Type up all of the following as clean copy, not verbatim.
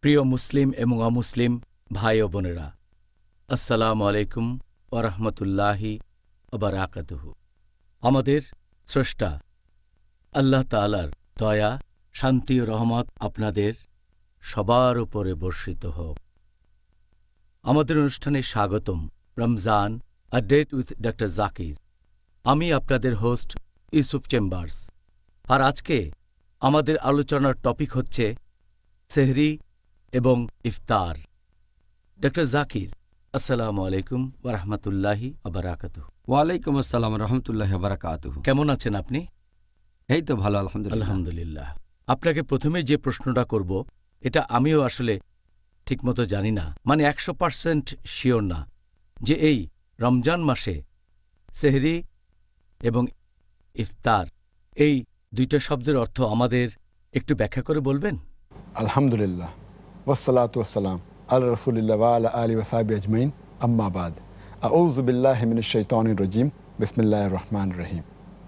প্রিয় মুসলিম এবং অমুসলিম ভাই ও বোনেরা, আসসালামু আলাইকুম ওয়া রাহমাতুল্লাহি ওয়া বারাকাতুহু। আমাদের স্রষ্টা আল্লাহ তাআলার দয়া, শান্তি ও রহমত আপনাদের সবার উপরে বর্ষিত হোক। আমাদের অনুষ্ঠানে স্বাগতম। Ramzan a date with doctor Zakir. আমি আপনাদের হোস্ট ইউসুফ চেম্বার্স। আর আজকে আমাদের আলোচনার টপিক হচ্ছে সেহরি এবং ইফতার। ডক্টর জাকির, আসসালামু আলাইকুম ওয়া রাহমাতুল্লাহি ওয়া বারাকাতুহু। ওয়ালাইকুম আসসালাম রহমতুল্লাহ বারাকাতুহু। কেমন আছেন আপনি? এই তো ভালো, আলহামদুলিল্লাহ। আলহামদুলিল্লাহ। আপনাকে প্রথমে যে প্রশ্নটা করব, এটা আমিও আসলে ঠিকমতো জানি না, মানে 100% শিওর না, যে এই রমজান মাসে সেহরি এবং ইফতার এই দুইটা শব্দের অর্থ আমাদের একটু ব্যাখ্যা করে বলবেন? আলহামদুলিল্লাহ, ওয়াসসালাতু ওয়াসসালাম আলা রাসূলিল্লাহ ওয়া আলা আলিহি ওয়া সাহবিহি আজমাইন, আম্মা বাদ। আউযু বিল্লাহি মিনাশ শাইতানির রাজীম, বিসমিল্লাহির রহমানির রহিম।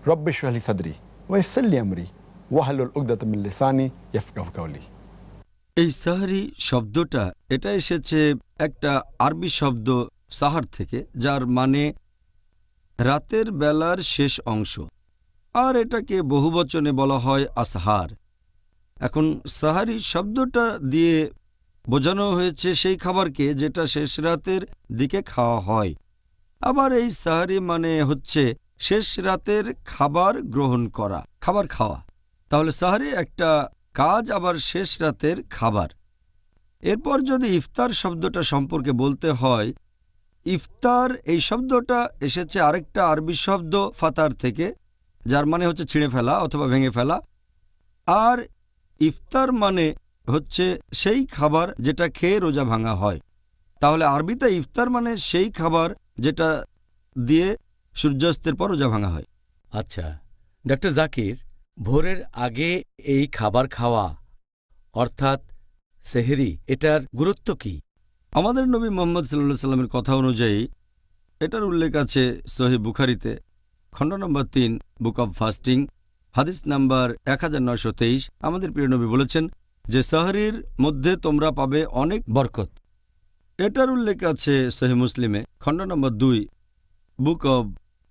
রব্বি ইশরাহ লি সাদরি ওয়া ইয়াসসির লি আমরি ওয়াহলুল উকদাতাম মিন লিসানি ইয়াফকাহু কাওলি। এই সাহরি শব্দটা এটা এসেছে একটা আরবি শব্দ সাহার থেকে, যার মানে রাতের বেলার শেষ অংশ, আর এটাকে বহুবচনে বলা হয় আসহার। এখন সাহারি শব্দটা দিয়ে বোঝানো হয়েছে সেই খাবারকে যেটা শেষ রাতের দিকে খাওয়া হয়। আবার এই সাহারি মানে হচ্ছে শেষ রাতের খাবার গ্রহণ করা, খাবার খাওয়া। তাহলে সাহারি একটা কাজ, আবার শেষ রাতের খাবার। এরপর যদি ইফতার শব্দটা সম্পর্কে বলতে হয়, ইফতার এই শব্দটা এসেছে আরেকটা আরবি শব্দ ফাতার থেকে, যার মানে হচ্ছে ছিঁড়ে ফেলা অথবা ভেঙে ফেলা। আর ইফতার মানে হচ্ছে সেই খাবার যেটা খেয়ে রোজা ভাঙা হয়। তাহলে আরবিতে ইফতার মানে সেই খাবার যেটা দিয়ে সূর্যাস্তের পর রোজা ভাঙা হয়। আচ্ছা ডক্টর জাকির, ভোরের আগে এই খাবার খাওয়া অর্থাৎ সেহরি, এটার গুরুত্ব কি? আমাদের নবী মুহাম্মদ সাল্লাল্লাহু আলাইহি সাল্লামের কথা অনুযায়ী এটার উল্লেখ আছে সহিহ বুখারীতে, খণ্ড নম্বর 3, বুক অব ফাস্টিং, হাদিস নাম্বার 1923। আমাদের প্রিয় নবী বলেছেন যে সাহরির মধ্যে তোমরা পাবে অনেক বরকত। এটার উল্লেখ আছে সহিহ মুসলিমে, খণ্ড নম্বর 2, বুক অব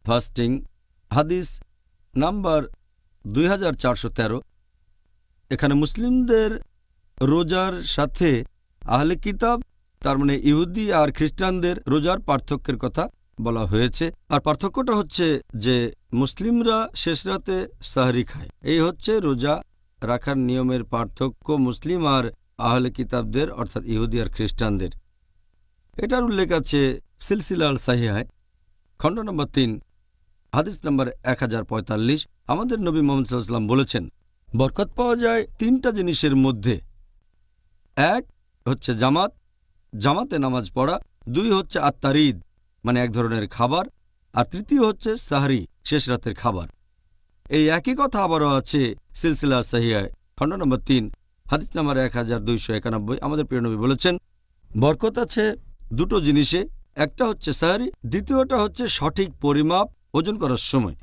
ফাস্টিং, হাদিস নাম্বার 2413। এখানে মুসলিমদের রোজার সাথে আহলে কিতাব, তার মানে ইহুদি আর খ্রিস্টানদের রোজার পার্থক্যের কথা বলা হয়েছে। আর পার্থক্যটা হচ্ছে যে মুসলিমরা শেষ রাতে সাহরি খায়। এই হচ্ছে রোজা রাখার নিয়মের পার্থক্য মুসলিম আর আহলে কিতাবদের, অর্থাৎ ইহুদি আর খ্রিস্টানদের। এটার উল্লেখ আছে সিলসিলা আল সাহিহায়, খণ্ড নম্বর 3, হাদিস নম্বর 1045। আমাদের নবী মুহাম্মদ সাল্লাল্লাহু আলাইহি ওয়াসাল্লাম বলেছেন, বরকত পাওয়া যায় 3টা জিনিসের মধ্যে। 1 হচ্ছে জামাতে নামাজ পড়া, 2 হচ্ছে আত্তারিদ মানে এক ধরনের খাবার, আর 3য় হচ্ছে সাহরি শেষ রাতের খাবার। এই একই কথা আবারও আছে সিলসিলা সাহিহায়, খণ্ড নম্বর 3, হাদিস নম্বর 1291। আমাদের প্রিয় নবী বলেছেন, বরকত আছে 2টো জিনিসে, একটা হচ্ছে সাহরি, দ্বিতীয়টা হচ্ছে সঠিক পরিমাপ ওজন করার সময়।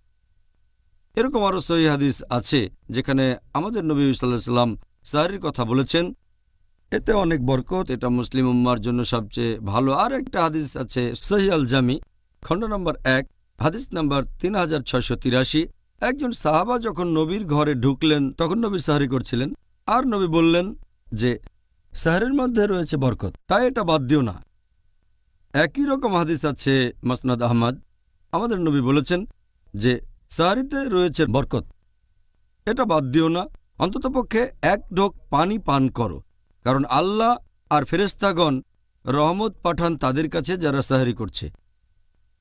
এরকম আরও সহিহ হাদিস আছে যেখানে আমাদের নবী সাল্লাল্লাহু আলাইহি ওয়াসাল্লাম সাহরির কথা বলেছেন, এতে অনেক বরকত, এটা মুসলিম উম্মার জন্য সবচেয়ে ভালো। আর একটা হাদিস আছে সহিহ আল জামি, খণ্ড নম্বর 1, হাদিস নম্বর 3683। একজন সাহাবা যখন নবীর ঘরে ঢুকলেন তখন নবী সাহরি করছিলেন, আর নবী বললেন যে সাহরির মধ্যে রয়েছে বরকত, তাই এটা বাদ দিও না। একই রকম হাদিস আছে মাসনাদ আহমদ। আমাদের নবী বলেছেন যে সাহরিতে রয়েছে বরকত, এটা বাদ দিও না, অন্ততপক্ষে 1 ঢোক পানি পান করো, কারণ আল্লাহ আর ফেরেশতাগণ রহমত পাঠান তাদের কাছে যারা সাহরি করছে।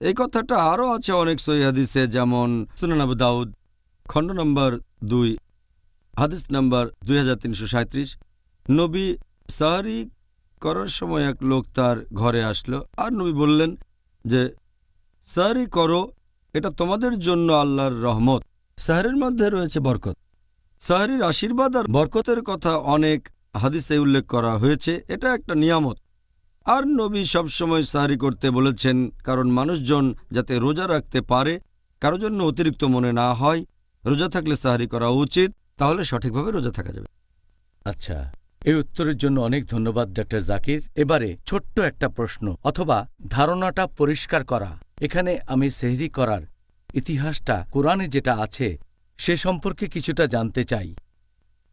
এই কথাটা আরও আছে অনেক সহিহ হাদিসে, যেমন সুনান আবু দাউদ, খণ্ড নম্বর 2, হাদিস নম্বর 2337। নবী সাহরি করার সময় এক লোক তার ঘরে আসলো, আর নবী বললেন যে সাহরি করো, এটা তোমাদের জন্য আল্লাহর রহমত, সাহরির মধ্যে রয়েছে বরকত। সাহরির আশীর্বাদ আর বরকতের কথা অনেক হাদিসে উল্লেখ করা হয়েছে, এটা একটা নিয়ামত। আর নবী সবসময় সাহরি করতে বলেছেন, কারণ মানুষজন যাতে রোজা রাখতে পারে, কারো জন্য অতিরিক্ত মনে না হয়। রোজা থাকলে সাহরি করা উচিত, তাহলে সঠিকভাবে রোজা থাকা যাবে। আচ্ছা, এই উত্তরের জন্য অনেক ধন্যবাদ ডক্টর জাকির। এবারে ছোট্ট একটা প্রশ্ন অথবা ধারণাটা পরিষ্কার করা। এখানে আমি সেহরি করার ইতিহাসটা কোরআনে যেটা আছে সে সম্পর্কে কিছুটা জানতে চাই।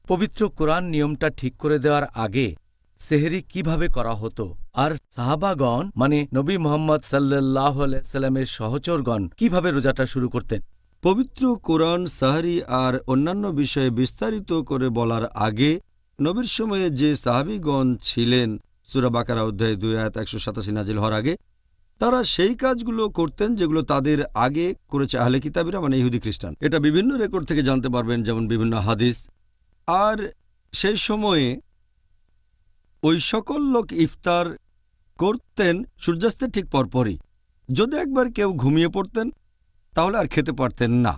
পবিত্র কোরআন নিয়মটা ঠিক করে দেওয়ার আগে সেহরি কিভাবে করা হতো, আর সাহাবাগণ মানে নবী মুহাম্মদ সাল্লাল্লাহু আলাইহি সাল্লামের সহচরগণ কিভাবে রোজাটা শুরু করতেন? পবিত্র কোরআন সাহরি আর অন্যান্য বিষয়ে বিস্তারিত করে বলার আগে নবীর সময়ে যে সাহাবীগণ ছিলেন, সূরা বাকারা অধ্যায় 2 আয়াত 187 নাজিল হওয়ার আগে, তারা সেই কাজগুলো করতেন যেগুলো তাদের আগে করেছে আহলে কিতাবীরা মানে ইহুদি খ্রিস্টান। এটা বিভিন্ন রেকর্ড থেকে জানতে পারবেন, যেমন বিভিন্ন হাদিস। আর সেই সময়ে ওই সকল লোক ইফতার করতেন সূর্যাস্তের ঠিক পরপরই। যদি একবার কেউ ঘুমিয়ে পড়তেন তাহলে আর খেতে পারতেন না,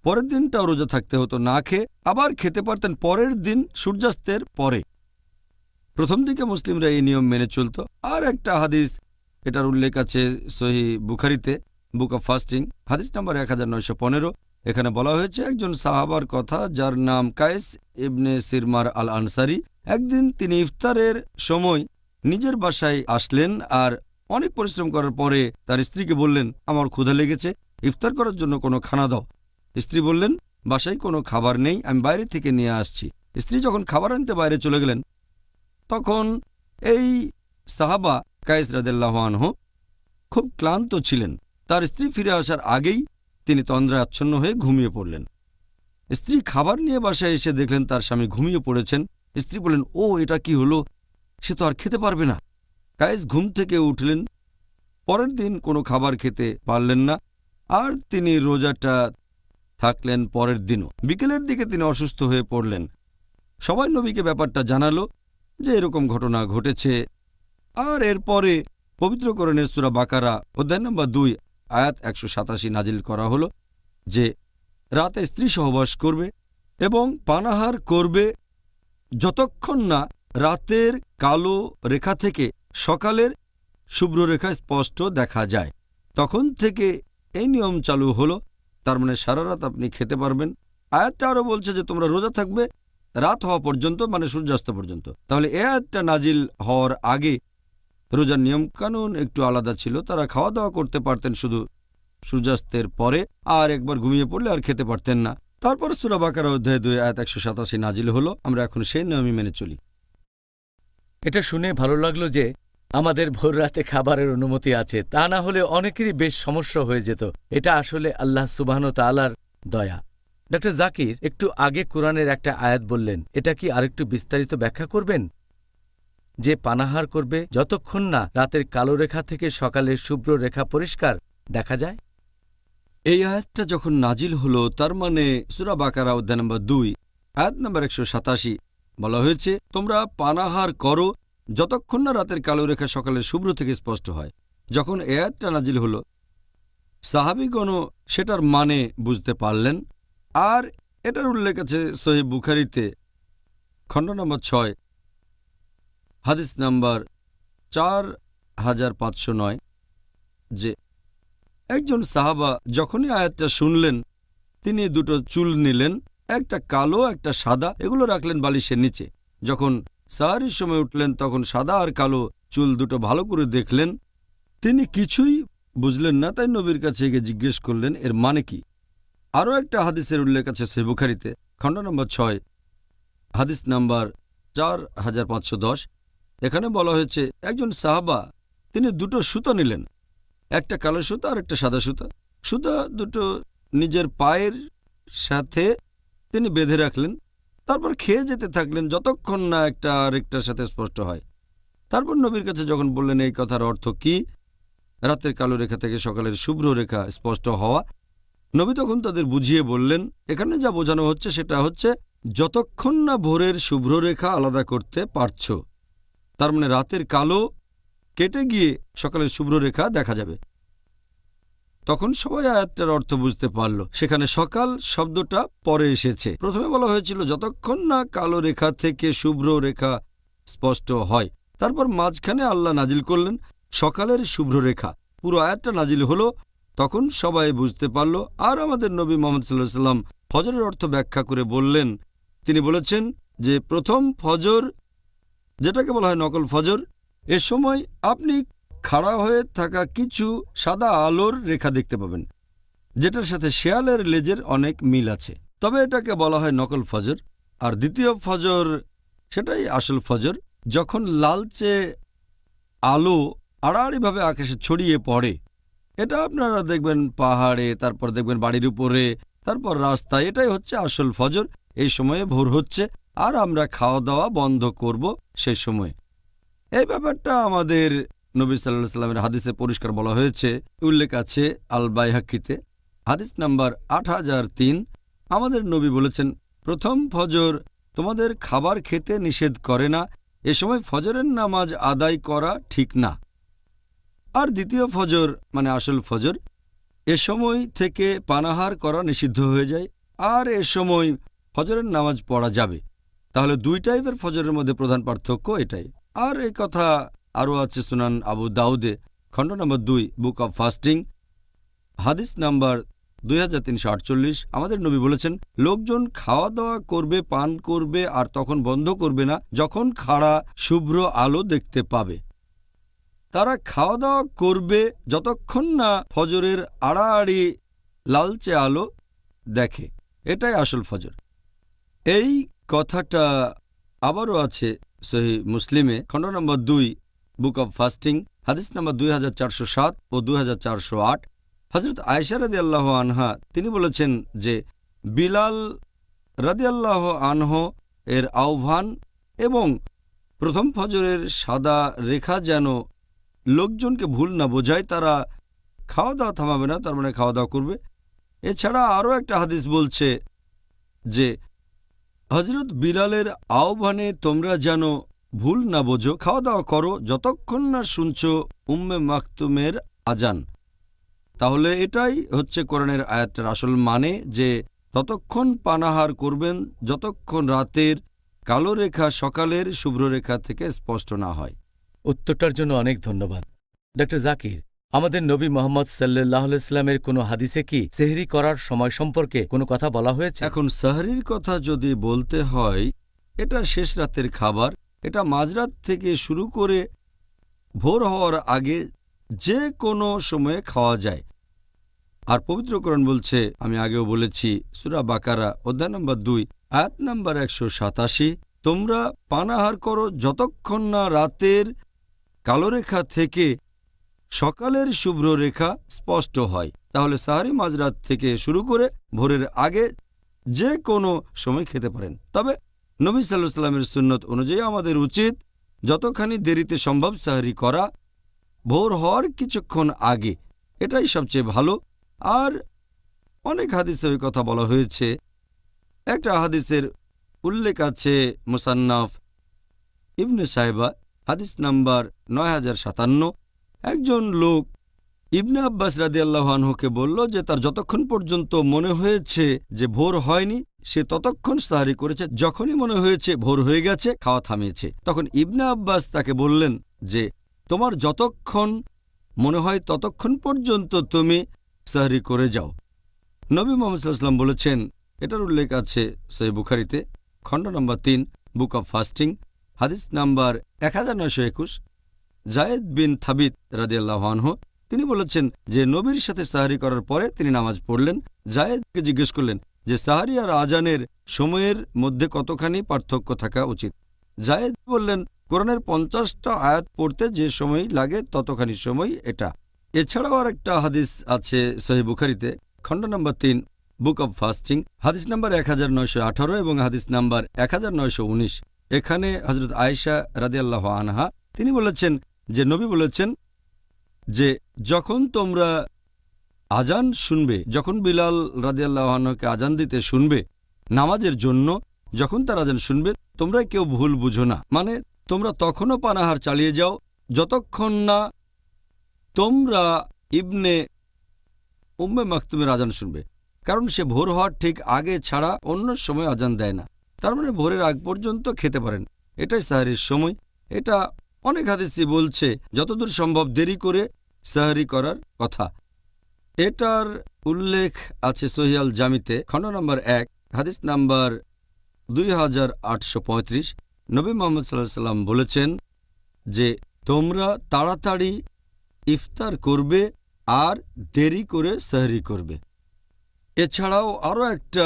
পরের দিনটাও রোজা থাকতে হতো না খেয়ে। আবার খেতে পারতেন পরের দিন সূর্যাস্তের পরে। প্রথম দিকে মুসলিমরা এই নিয়ম মেনে চলত। আর একটা হাদিস, এটার উল্লেখ আছে সহিহ বুখারীতে, বুক অব ফাস্টিং, হাদিস নাম্বার 1915। এখানে বলা হয়েছে একজন সাহাবার কথা যার নাম কায়েস ইবনে সিরমার আল আনসারি। একদিন তিনি ইফতারের সময় নিজের বাসায় আসলেন আর অনেক পরিশ্রম করার পরে তার স্ত্রীকে বললেন, আমার ক্ষুধা লেগেছে, ইফতার করার জন্য কোনো খানা দাও। স্ত্রী বললেন, বাসায় কোনো খাবার নেই, আমি বাইরে থেকে নিয়ে আসছি। স্ত্রী যখন খাবার আনতে বাইরে চলে গেলেন, তখন এই সাহাবা কায়েস রাদিয়াল্লাহু আনহু খুব ক্লান্ত ছিলেন। তার স্ত্রী ফিরে আসার আগেই তিনি তন্দ্রায় আচ্ছন্ন হয়ে ঘুমিয়ে পড়লেন। স্ত্রী খাবার নিয়ে বাসায় এসে দেখলেন তার স্বামী ঘুমিয়ে পড়েছেন। স্ত্রী বললেন, ও এটা কি হলো, সে তো আর খেতে পারবে না। কায়েস ঘুম থেকে উঠলেন, পরের দিন কোনো খাবার খেতে পারলেন না, আর তিনি রোজাটা থাকলেন পরের দিনও। বিকেলের দিকে তিনি অসুস্থ হয়ে পড়লেন। সবাই নবীকে ব্যাপারটা জানালো যে এরকম ঘটনা ঘটেছে। আর এরপরে পবিত্র কোরআনের সূরা বাকারা অধ্যায় নম্বর 2 আয়াত 187 নাজিল করা হলো যে রাতে স্ত্রী সহবাস করবে এবং পানাহার করবে যতক্ষণ না রাতের কালো রেখা থেকে সকালের শুভ্র রেখা স্পষ্ট দেখা যায়। তখন থেকে এই নিয়ম চালু হলো। তার মানে সারা রাত আপনি খেতে পারবেন। আয়াতটা আরও বলছে যে তোমরা রোজা থাকবে রাত হওয়া পর্যন্ত, মানে সূর্যাস্ত পর্যন্ত। তাহলে এই আয়াতটা নাজিল হওয়ার আগে রোজার নিয়মকানুন একটু আলাদা ছিল। তারা খাওয়া দাওয়া করতে পারতেন শুধু সূর্যাস্তের পরে, আর একবার ঘুমিয়ে পড়লে আর খেতে পারতেন না। তারপর সূরা বাকারা অধ্যায় 2 আয়াত 187 নাজিল হলো। আমরা এখন সেই নিয়মই মেনে চলি। এটা শুনে ভালো লাগলো যে আমাদের ভোররাতে খাবারের অনুমতি আছে, তা না হলে অনেকেরই বেশ সমস্যা হয়ে যেত। এটা আসলে আল্লাহ সুবহানাহু ওয়া তাআলার দয়া। ডক্টর জাকির একটু আগে কোরআনের একটা আয়াত বললেন, এটা কি আরেকটু বিস্তারিত ব্যাখ্যা করবেন? যে পানাহার করবে যতক্ষণ না রাতের কালো রেখা থেকে সকালের শুভ্র রেখা পরিষ্কার দেখা যায়। এই আয়াতটা যখন নাজিল হলো, তার মানে সূরা বাকারা অধ্যায় নম্বর 2 আয়াত নম্বর 187 বলা হয়েছে, তোমরা পানাহার করো যতক্ষণ না রাতের কালো রেখা সকালের শুভ্র থেকে স্পষ্ট হয়। যখন এই আয়াতটা নাজিল হলো, সাহাবীগণও সেটার মানে বুঝতে পারলেন। আর এটার উল্লেখ আছে সহিহ বুখারীতে খণ্ড নম্বর 6 হাদিস নাম্বার 4509 যে একজন সাহাবা যখনই আয়াতটা শুনলেন তিনি দুটো চুল নিলেন, একটা কালো একটা সাদা, এগুলো রাখলেন বালিশের নিচে। যখন সাহারির সময় উঠলেন তখন সাদা আর কালো চুল দুটো ভালো করে দেখলেন। তিনি কিছুই বুঝলেন না, তাই নবীর কাছে গিয়ে জিজ্ঞেস করলেন এর মানে কি। আরও একটা হাদিসের উল্লেখ আছে সহিহ বুখারীতে খণ্ড নম্বর 6 হাদিস নাম্বার 4510। এখানে বলা হয়েছে একজন সাহাবা তিনি দুটো সুতো নিলেন, একটা কালো সুতো আর একটা সাদা সুতো। সুতো দুটো নিজের পায়ের সাথে তিনি বেঁধে রাখলেন, তারপর খেয়ে যেতে থাকলেন যতক্ষণ না একটা আরেকটার সাথে স্পষ্ট হয়। তারপর নবীর কাছে যখন বললেন এই কথার অর্থ কি, রাতের কালো রেখা থেকে সকালের শুভ্র রেখা স্পষ্ট হওয়া, নবী তখন তাদের বুঝিয়ে বললেন এখানে যা বোঝানো হচ্ছে সেটা হচ্ছে যতক্ষণ না ভোরের শুভ্র রেখা আলাদা করতে পারছ। তার মানে রাতের কালো কেটে গিয়ে সকালের শুভ্র রেখা দেখা যাবে। তখন সবাই আয়াতটার অর্থ বুঝতে পারল। সেখানে সকাল শব্দটা পরে এসেছে। প্রথমে বলা হয়েছিল যতক্ষণ না কালো রেখা থেকে শুভ্র রেখা স্পষ্ট হয়। তারপর মাঝখানে আল্লাহ নাজিল করলেন সকালের শুভ্র রেখা। পুরো আয়াতটা নাজিল হলো, তখন সবাই বুঝতে পারল। আর আমাদের নবী মুহাম্মদ সাল্লাল্লাহু আলাইহি ওয়াসাল্লাম ফজরের অর্থ ব্যাখ্যা করে বললেন, তিনি বলেছেন যে প্রথম ফজর যেটাকে বলা হয় নকল ফজর। এ সময় আপনি খাড়া হয়ে থাকা কিছু সাদা আলোর রেখা দেখতে পাবেন, যেটার সাথে শেয়ালের লেজের অনেক মিল আছে। তবে এটাকে বলা হয় নকল ফজর। আর দ্বিতীয় ফজর, সেটাই আসল ফজর, যখন লালচে আলো আড়াআড়িভাবে আকাশে ছড়িয়ে পড়ে। এটা আপনারা দেখবেন পাহাড়ে, তারপর দেখবেন বাড়ির উপরে, তারপর রাস্তায়। এটাই হচ্ছে আসল ফজর। এই সময়ে ভোর হচ্ছে আর আমরা খাওয়া দাওয়া বন্ধ করব সেই সময়। এই ব্যাপারটা আমাদের নবী সাল্লাল্লাহু আলাইহি ওয়াসাল্লামের হাদিসে পরিষ্কার বলা হয়েছে, উল্লেখ আছে আল বাইহাকিতে, হাদিস নাম্বার 8003। আমাদের নবী বলেছেন, প্রথম ফজর তোমাদের খাবার খেতে নিষেধ করে না, এ সময় ফজরের নামাজ আদায় করা ঠিক না। আর দ্বিতীয় ফজর মানে আসল ফজর, এ সময় থেকে পানাহার করা নিষিদ্ধ হয়ে যায়, আর এ সময় ফজরের নামাজ পড়া যাবে। তাহলে দুই টাইপের ফজরের মধ্যে প্রধান পার্থক্য এটাই। আর এই কথা আরও আছে সুনান আবু দাউদে, খণ্ড নম্বর 2, বুক অব ফাস্টিং, হাদিস নাম্বার 2348। আমাদের নবী বলেছেন, লোকজন খাওয়া দাওয়া করবে, পান করবে, আর তখন বন্ধ করবে না যখন খাড়া শুভ্র আলো দেখতে পাবে। তারা খাওয়া দাওয়া করবে যতক্ষণ না ফজরের আড়াআড়ি লালচে আলো দেখে। এটাই আসল ফজর। এই কথাটা আবারও আছে সহিহ মুসলিমে, খণ্ড নম্বর 2, বুক অব ফাস্টিং, হাদিস নম্বর 2407 ও 2408। হযরত আয়েশা রাদিয়াল্লাহু আনহা তিনি বলেছেন যে বিলাল রাদিয়াল্লাহু আনহু এর আহ্বান এবং প্রথম ফজরের সাদা রেখা যেন লোকজনকে ভুল না বোঝায়, তারা খাওয়া দাওয়া থামাবে না, তার মানে খাওয়া দাওয়া করবে। এছাড়া আরও একটা হাদিস বলছে যে হযরত বিলালের আহ্বানে তোমরা যেন ভুল না বোঝো, খাওয়া দাওয়া করো যতক্ষণ না শুনছো উম্মে মাকতুমের আজান। তাহলে এটাই হচ্ছে কোরআনের আয়াতটার আসল মানে, যে ততক্ষণ পানাহার করবেন যতক্ষণ রাতের কালো রেখা সকালের শুভ্র রেখা থেকে স্পষ্ট না হয়। উত্তরটার জন্য অনেক ধন্যবাদ। ডক্টর জাকির, আমাদের নবী মোহাম্মদ সাল্লাল্লাহু আলাইহি ওয়াসাল্লামের কোনো হাদিসে কি সেহরি করার সময় সম্পর্কে কোনো কথা বলা হয়েছে? এখন সাহরির কথা যদি বলতে হয়, এটা শেষ রাতের খাবার। এটা মাঝরাত থেকে শুরু করে ভোর হওয়ার আগে যে কোনো সময়ে খাওয়া যায়। আর পবিত্র কোরআন বলছে, আমি আগেও বলেছি, সূরা বাকারা অধ্যায় নম্বর 2, আয়াত নম্বর 187, তোমরা পানাহার করো যতক্ষণ না রাতের কালো রেখা থেকে সকালের শুভ্র রেখা স্পষ্ট হয়। তাহলে সাহারি মাঝরাত থেকে শুরু করে ভোরের আগে যে কোনো সময় খেতে পারেন। তবে নবী সাল্লাল্লাহু আলাইহি ওয়াসাল্লামের সুন্নত অনুযায়ী আমাদের উচিত যতখানি দেরিতে সম্ভব সাহারি করা, ভোর হওয়ার কিছুক্ষণ আগে। এটাই সবচেয়ে ভালো। আর অনেক হাদিসে ওই কথা বলা হয়েছে। একটা হাদিসের উল্লেখ আছে মুসান্নাফ ইবনে সাহেবা, হাদিস নাম্বার 9057। একজন লোক ইবনে আব্বাস রাদিয়াল্লাহু আনহুকে বলল যে তার যতক্ষণ পর্যন্ত মনে হয়েছে যে ভোর হয়নি সে ততক্ষণ সাহারি করেছে, যখনই মনে হয়েছে ভোর হয়ে গেছে খাওয়া থামিয়েছে। তখন ইবনে আব্বাস তাকে বললেন যে তোমার যতক্ষণ মনে হয় ততক্ষণ পর্যন্ত তুমি সাহরি করে যাও। নবী মুহাম্মদ সাল্লাল্লাহু আলাইহি ওয়াসাল্লাম বলেছেন, এটার উল্লেখ আছে সহিহ বুখারীতে, খণ্ড নম্বর 3, বুক অব ফাস্টিং, হাদিস নাম্বার 1921। যায়েদ বিন থাবিত রাদিয়াল্লাহু আনহু তিনি বলেছেন যে নবীর সাথে সাহারি করার পরে তিনি নামাজ পড়লেন। যায়েদকে জিজ্ঞেস করলেন যে সাহারি আর আজানের সময়ের মধ্যে কতখানি পার্থক্য থাকা উচিত। যায়েদ বললেন, কোরআনের 50টা আয়াত পড়তে যে সময় লাগে ততখানি সময় এটা। এছাড়াও আর একটা হাদিস আছে সহিহ বুখারীতে, খণ্ড নম্বর 3, বুক অব ফাস্টিং, হাদিস নাম্বার 1918 এবং হাদিস নাম্বার 1919। এখানে হযরত আয়েশা রাদিয়াল্লাহু আনহা তিনি বলেছেন যে নবী বলেছেন যে যখন তোমরা আজান শুনবে, যখন বিলাল রাদিয়াল্লাহু আনহুকে আজান দিতে শুনবে নামাজের জন্য, যখন তার আজান শুনবে তোমরা কেউ ভুল বুঝো না, মানে তোমরা তখনও পানাহার চালিয়ে যাও যতক্ষণ না তোমরা ইবনে উম্মে মাকতুমের আজান শুনবে, কারণ সে ভোর হওয়ার ঠিক আগে ছাড়া অন্য সময় আজান দেয় না। তার মানে ভোরের আগ পর্যন্ত খেতে পারেন, এটাই সাহরির সময়। এটা অনেক হাদিসই বলছে যতদূর সম্ভব দেরি করে সাহরি করার কথা। এটার উল্লেখ আছে সহিহ আল জামিতে, খণ্ড নম্বর 1, হাদিস নাম্বার 2835। নবী মুহাম্মদ সাল্লাল্লাহু আলাইহি সাল্লাম বলেছেন যে তোমরা তাড়াতাড়ি ইফতার করবে আর দেরি করে সেহরি করবে। এছাড়াও আরও একটা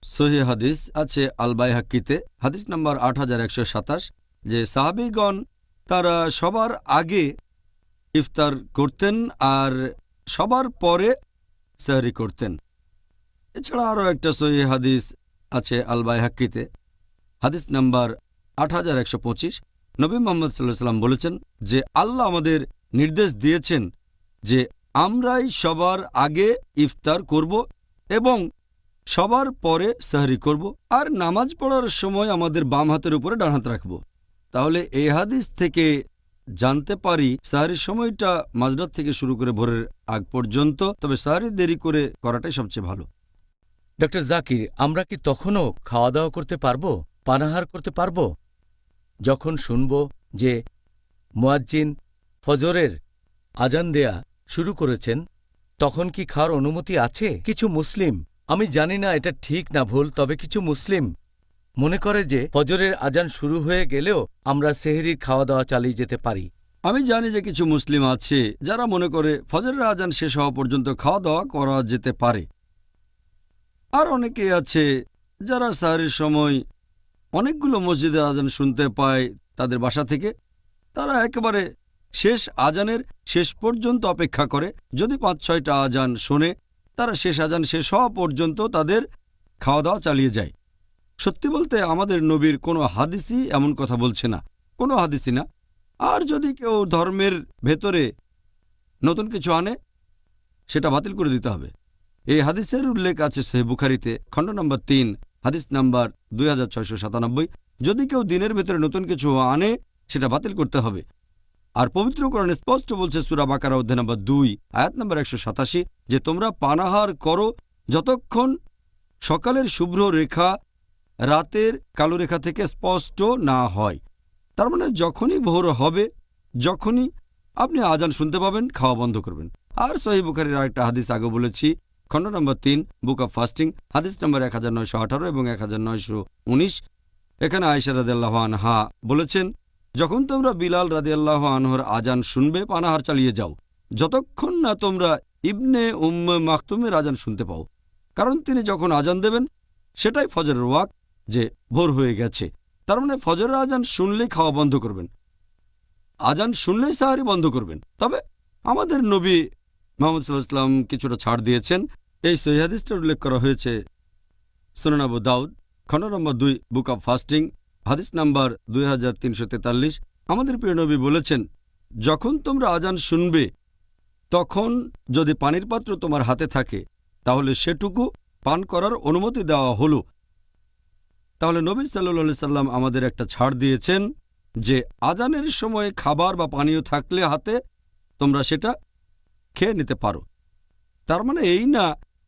সহিহ হাদিস আছে আল বাইহাক্কিতে, হাদিস নাম্বার 8127, যে সাহাবীগণ তারা সবার আগে ইফতার করতেন আর সবার পরে সেহরি করতেন। এছাড়া আরও একটা সহিহ হাদিস আছে আল বাইহাক্কিতে, হাদিস নাম্বার 8125, নবী মুহাম্মদ সাল্লাল্লাহু আলাইহি সাল্লাম বলেছেন যে আল্লাহ আমাদের নির্দেশ দিয়েছেন যে আমরাই সবার আগে ইফতার করব এবং সবার পরে সেহরি করব, আর নামাজ পড়ার সময় আমাদের বাম হাতের উপরে ডান হাত রাখব। তাহলে এই হাদিস থেকে জানতে পারি সেহরির সময়টা মাঝরাত থেকে শুরু করে ভোরের আগ পর্যন্ত, তবে সেহরি দেরি করে করাটাই সবচেয়ে ভালো। ডক্টর জাকির, আমরা কি তখনও খাওয়া দাওয়া করতে পারবো, পানাহার করতে পারবো? যখন শুনব যে মুয়াজ্জিন ফজরের আজান দেয়া শুরু করেছেন, তখন কি খাওয়ার অনুমতি আছে? কিছু মুসলিম, আমি জানি না এটা ঠিক না ভুল, তবে কিছু মুসলিম মনে করে যে ফজরের আজান শুরু হয়ে গেলেও আমরা সেহরির খাওয়া দাওয়া চালিয়ে যেতে পারি। আমি জানি যে কিছু মুসলিম আছে যারা মনে করে ফজরের আজান শেষ হওয়া পর্যন্ত খাওয়া দাওয়া করা যেতে পারে, আর অনেকে আছে যারা সেহরির সময় অনেকগুলো মসজিদের আজান শুনতে পায় তাদের বাসা থেকে। তারা একেবারে শেষ আজানের শেষ পর্যন্ত অপেক্ষা করে। যদি ৫-৬টা আজান শোনে, তারা শেষ আজান শেষ হওয়া পর্যন্ত তাদের খাওয়া দাওয়া চালিয়ে যায়। সত্যি বলতে আমাদের নবীর কোনো হাদিসই এমন কথা বলছে না, কোনো হাদিসই না। আর যদি কেউ ধর্মের ভেতরে নতুন কিছু আনে, সেটা বাতিল করে দিতে হবে। এই হাদিসের উল্লেখ আছে সহিহ বুখারীতে, খণ্ড নম্বর ৩, হাদিস নাম্বার 2697। যদি কেউ দিনের ভেতরে নতুন কিছু আনে, সেটা বাতিল করতে হবে। আর পবিত্র কোরআনে স্পষ্ট বলছে সূরা বাকারা অধ্যায় নম্বর 2, আয়াত নম্বর 187, যে তোমরা পানাহার করো যতক্ষণ সকালের শুভ্র রেখা রাতের কালো রেখা থেকে স্পষ্ট না হয়। তার মানে যখনই ভোর হবে, যখনই আপনি আজান শুনতে পাবেন, খাওয়া বন্ধ করবেন। আর সহিহ বুখারীর আরেকটা হাদিস আগে বলেছি, খণ্ড নম্বর 3, বুক অব ফাস্টিং, হাদিস নম্বর 1918 এবং 1919। এখানে আয়েশা রাদিয়াল্লাহু আনহা বলেছেন, যখন তোমরা বিলাল রাদিয়াল্লাহু আনহুর আজান শুনবে, পানাহার চালিয়ে যাও যতক্ষণ না তোমরা ইবনে মাকতুমের আজান শুনতে পাও, কারণ তিনি যখন আজান দেবেন সেটাই ফজরের ওয়াক্ত, যে ভোর হয়ে গেছে। তার মানে ফজরের আজান শুনলেই খাওয়া বন্ধ করবেন, আজান শুনলেই সাহারি বন্ধ করবেন। তবে আমাদের নবী মুহাম্মদ সাল্লাল্লাহু আলাইহি ওয়াসাল্লাম কিছুটা ছাড় দিয়েছেন। এই সহিহ হাদিসটার উল্লেখ করা হয়েছে সুনান আবু দাউদ, খণ্ড নম্বর 2, বুক অব ফাস্টিং, হাদিস নাম্বার 2343। আমাদের প্রিয় নবী বলেছেন, যখন তোমরা আজান শুনবে তখন যদি পানির পাত্র তোমার হাতে থাকে, তাহলে সেটুকু পান করার অনুমতি দেওয়া হলো। তাহলে নবী সাল্লাল্লাহু আলাইহি সাল্লাম আমাদের একটা ছাড় দিয়েছেন যে আজানের সময় খাবার বা পানীয় থাকলে হাতে, তোমরা সেটা খেয়ে নিতে পারো। তার মানে এই না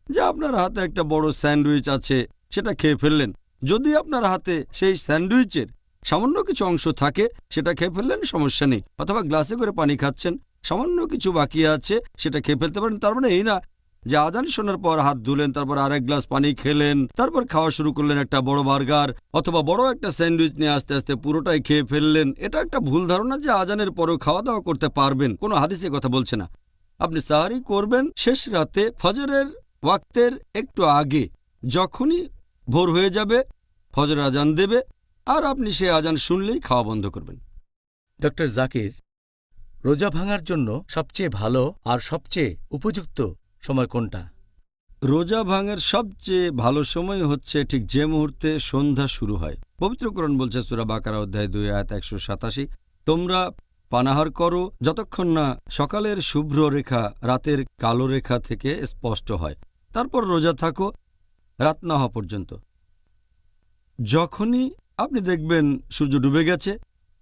যে আপনার হাতে একটা বড় স্যান্ডউইচ আছে, সেটা খেয়ে ফেললেন। যদি আপনার হাতে সেই স্যান্ডউইচের সামান্য কিছু অংশ থাকে, সেটা খেয়ে ফেললেন, সমস্যা নেই। অথবা গ্লাসে করে পানি খাচ্ছেন, সামান্য কিছু বাকি আছে, সেটা খেয়ে ফেলতে পারেন। তার মানে এই না যে আজান শোনার পর হাত ধুলেন, তারপর আরেক গ্লাস পানি খেলেন, তারপর খাওয়া শুরু করলেন একটা বড় বার্গার অথবা বড় একটা স্যান্ডউইচ নিয়ে আস্তে আস্তে পুরোটাই খেয়ে ফেললেন। এটা একটা ভুল ধারণা যে আজানের পরেও খাওয়া দাওয়া করতে পারবেন, কোনো হাদিসে কথা বলছে না। আপনি সাহারি করবেন শেষ রাতে ফজরের ওয়াক্তের একটু আগে, যখনই ভোর হয়ে যাবে ফজর আজান দেবে, আর আপনি সে আজান শুনলেই খাওয়া বন্ধ করবেন। ডক্টর জাকির, রোজা ভাঙার জন্য সবচেয়ে ভালো আর সবচেয়ে উপযুক্ত সময় কোনটা? রোজা ভাঙার সবচেয়ে ভালো সময় হচ্ছে ঠিক যে মুহূর্তে সন্ধ্যা শুরু হয়। পবিত্র কোরআন বলছে সূরা বাকারা অধ্যায় 2, আয়াত 187, তোমরা পানাহার করো যতক্ষণ না সকালের শুভ্র রেখা রাতের কালো রেখা থেকে স্পষ্ট হয়, তারপর রোজা থাকো রাত না হওয়া পর্যন্ত। যখনই আপনি দেখবেন সূর্য ডুবে গেছে,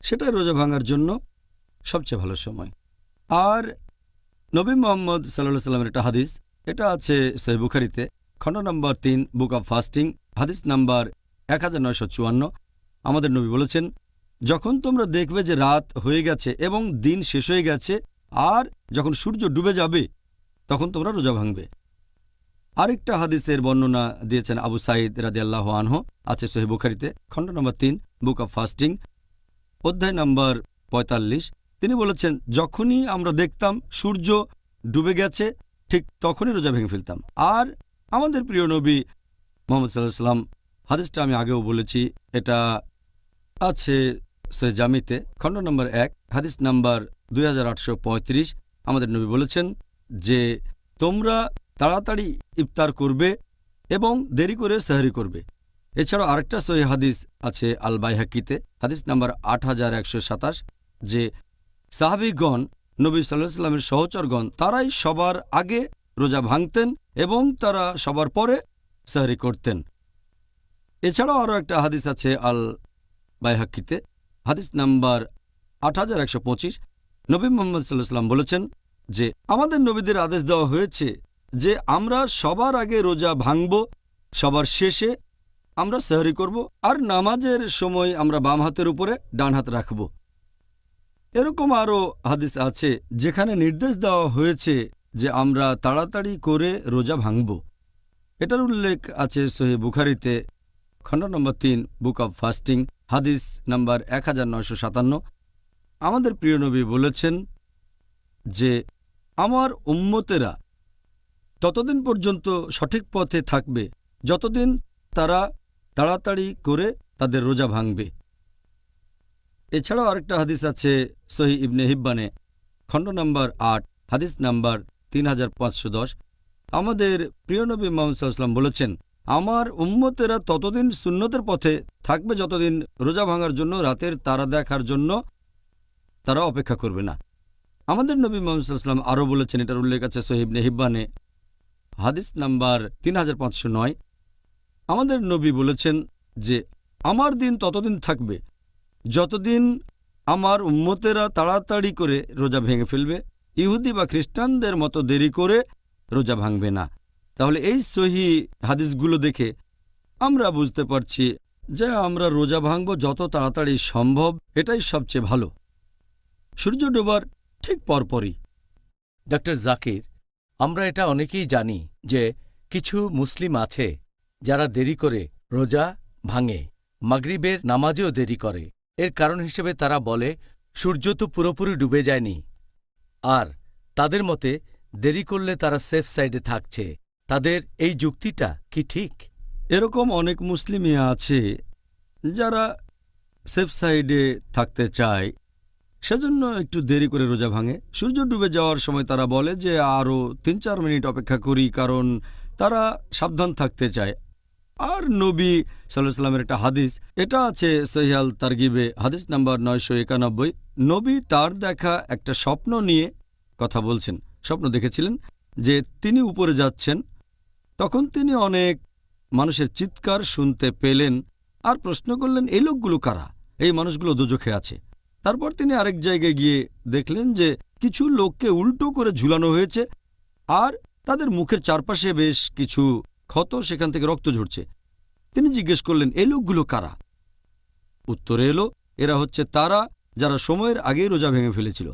সেটাই রোজা ভাঙার জন্য সবচেয়ে ভালো সময়। আর নবী মুহাম্মদ সাল্লাল্লাহু আলাইহি সাল্লামের একটা হাদিস, এটা আছে সহিহ বুখারীতে, খণ্ড নম্বর 3, বুক অব ফাস্টিং, হাদিস নাম্বার 1954। আমাদের নবী বলেছেন, যখন তোমরা দেখবে যে রাত হয়ে গেছে এবং দিন শেষ হয়ে গেছে, আর যখন সূর্য ডুবে যাবে, তখন তোমরা রোজা ভাঙবে। আরেকটা হাদিসের বর্ণনা দিয়েছেন আবু সাঈদ রাদিয়াল্লাহু আনহু, আছে সহিহ বুখারীতে, খণ্ড নম্বর 3, বুক অব ফাস্টিং, অধ্যায় নাম্বার ৪৫। তিনি বলেছেন, যখনই আমরা দেখতাম সূর্য ডুবে গেছে ঠিক তখনই রোজা ভেঙে ফেলতাম। আর আমাদের প্রিয় নবী মুহাম্মদ সাল্লাল্লাহু আলাইহি ওয়াসাল্লাম, হাদিসটা আমি আগেও বলেছি, এটা আছে সহিহ জামিতে, খণ্ড নম্বর ১, হাদিস নাম্বার 2835। আমাদের নবী বলেছেন যে তোমরা তাড়াতাড়ি ইফতার করবে এবং দেরি করে সেহরি করবে। এছাড়াও আরেকটা সহিহ হাদিস আছে আল বাইহাকিতে, হাদিস নাম্বার 8127, যে সাহাবীগণ নবী সাল্লাল্লাহু আলাইহি ওয়াসাল্লামের সহচরগণ তারাই সবার আগে রোজা ভাঙতেন এবং তারা সবার পরে সেহরি করতেন। এছাড়াও আরও একটা হাদিস আছে আল বাইহাকিতে, হাদিস নাম্বার 8125। নবী মুহাম্মদ সাল্লাল্লাহু আলাইহি ওয়াসাল্লাম বলেছেন যে আমাদের নবীদের আদেশ দেওয়া হয়েছে যে আমরা সবার আগে রোজা ভাঙব, সবার শেষে আমরা সেহরি করব, আর নামাজের সময় আমরা বাম হাতের উপরে ডান হাত রাখব। এরকম আরও হাদিস আছে যেখানে নির্দেশ দেওয়া হয়েছে যে আমরা তাড়াতাড়ি করে রোজা ভাঙব। এটার উল্লেখ আছে সহিহ বুখারীতে, খণ্ড নম্বর ৩, বুক অব ফাস্টিং, হাদিস নাম্বার 1957। আমাদের প্রিয় নবী বলেছেন যে আমার উম্মতেরা ততদিন পর্যন্ত সঠিক পথে থাকবে যতদিন তারা তাড়াতাড়ি করে তাদের রোজা ভাঙবে। এছাড়াও আরেকটা হাদিস আছে সহিহ ইবনে হিব্বানে, খণ্ড নম্বর ৮, হাদিস নাম্বার 3510। আমাদের প্রিয় নবী মুহাম্মদ সাল্লাল্লাহু আলাইহি ওয়াসাল্লাম বলেছেন, আমার উম্মতেরা ততদিন সুন্নতের পথে থাকবে যতদিন রোজা ভাঙার জন্য, রাতের তারা দেখার জন্য তারা অপেক্ষা করবে না। আমাদের নবী মুহাম্মদ সাল্লাল্লাহু আলাইহি ওয়াসাল্লাম আরও বলেছেন, এটার উল্লেখ আছে সহিহ ইবনে হিব্বানে, হাদিস নাম্বার 3509। আমাদের নবী বলেছেন যে আমার দিন ততদিন থাকবে যতদিন আমার উম্মতেরা তাড়াতাড়ি করে রোজা ভেঙে ফেলবে, ইহুদি বা খ্রিস্টানদের মতো দেরি করে রোজা ভাঙবে না। তাহলে এই সহিহ হাদিসগুলো দেখে আমরা বুঝতে পারছি যে আমরা রোজা ভাঙব যত তাড়াতাড়ি সম্ভব, এটাই সবচেয়ে ভালো, সূর্য ডোবার ঠিক পরপরই। ডক্টর জাকির, আমরা এটা অনেকেই জানি যে কিছু মুসলিম আছে যারা দেরি করে রোজা ভাঙে, মাগরিবের নামাজেও দেরি করে। এর কারণ হিসেবে তারা বলে সূর্য তো পুরোপুরি ডুবে যায়নি, আর তাদের মতে দেরি করলে তারা সেফ সাইডে থাকছে। তাদের এই যুক্তিটা কি ঠিক? এরকম অনেক মুসলিমই আছে যারা সেফ সাইডে থাকতে চায়, সেজন্য একটু দেরি করে রোজা ভাঙে। সূর্য ডুবে যাওয়ার সময় তারা বলে যে আরও ৩-৪ মিনিট অপেক্ষা করি, কারণ তারা সাবধান থাকতে চায়। আর নবী সাল্লাল্লাহু আলাইহি ওয়াসাল্লামের একটা হাদিস, এটা আছে সহিহ আল তারগিবে, হাদিস নাম্বার ৯৯১। নবী তার দেখা একটা স্বপ্ন নিয়ে কথা বলছেন। স্বপ্ন দেখেছিলেন যে তিনি উপরে যাচ্ছেন, তখন তিনি অনেক মানুষের চিৎকার শুনতে পেলেন আর প্রশ্ন করলেন, এই লোকগুলো কারা? এই মানুষগুলো দোজখে আছে। তারপর তিনি আরেক জায়গায় গিয়ে দেখলেন যে কিছু লোককে উল্টো করে ঝুলানো হয়েছে আর তাদের মুখের চারপাশে বেশ কিছু ক্ষত, সেখান থেকে রক্ত ঝরছে। তিনি জিজ্ঞেস করলেন, এই লোকগুলো কারা? উত্তরে এলো, এরা হচ্ছে তারা যারা সময়ের আগেই রোজা ভেঙে ফেলেছিল।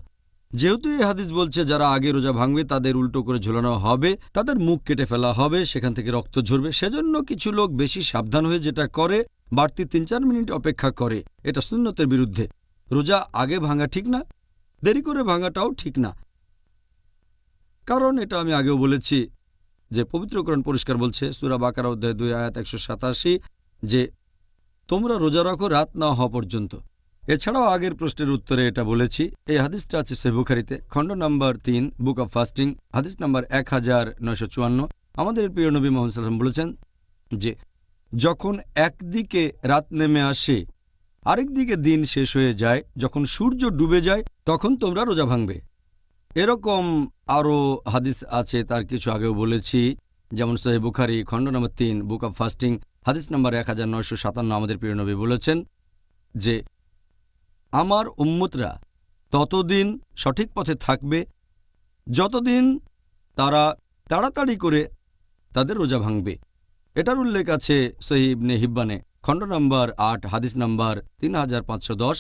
যেহেতু এই হাদিস বলছে যারা আগে রোজা ভাঙবে তাদের উল্টো করে ঝোলানো হবে, তাদের মুখ কেটে ফেলা হবে, সেখান থেকে রক্ত ঝরবে, সেজন্য কিছু লোক বেশি সাবধান হয়ে যেটা করে বাড়তি ৩-৪ মিনিট অপেক্ষা করে। এটা সুন্নতের বিরুদ্ধে। রোজা আগে ভাঙা ঠিক না, দেরি করে ভাঙাটাও ঠিক না। কারণ এটা আমি আগেও বলেছি যে পবিত্র কোরআন পরিষ্কার বলছে, সূরা বাকারা অধ্যায় ২ আয়াত ১৮৭, যে তোমরা রোজা রাখো রাত না হওয়া পর্যন্ত। এছাড়াও আগের প্রশ্নের উত্তরে এটা বলেছি। এই হাদিসটা আছে সহিহ বুখারীতে, খণ্ড নাম্বার ৩, বুক অব ফাস্টিং, হাদিস নাম্বার ১৯৫৪। আমাদের প্রিয় নবী মুহাম্মদ সাল্লাল্লাহু আলাইহি ওয়াসাল্লাম বলেছেন যে যখন একদিকে রাত নেমে আসে আরেকদিকে দিন শেষ হয়ে যায়, যখন সূর্য ডুবে যায়, তখন তোমরা রোজা ভাঙবে। এরকম আরও হাদিস আছে, তার কিছু আগেও বলেছি, যেমন সহিহ বুখারী, খণ্ড নম্বর ৩, বুক অব ফাস্টিং, হাদিস নাম্বার 1957। আমাদের প্রিয় নবী বলেছেন যে আমার উম্মতরা ততদিন সঠিক পথে থাকবে যতদিন তারা তাড়াতাড়ি করে তাদের রোজা ভাঙবে। এটার উল্লেখ আছে সহিহ ইবনে হিব্বানে, খণ্ড নম্বর ৮, হাদিস নাম্বার 3510।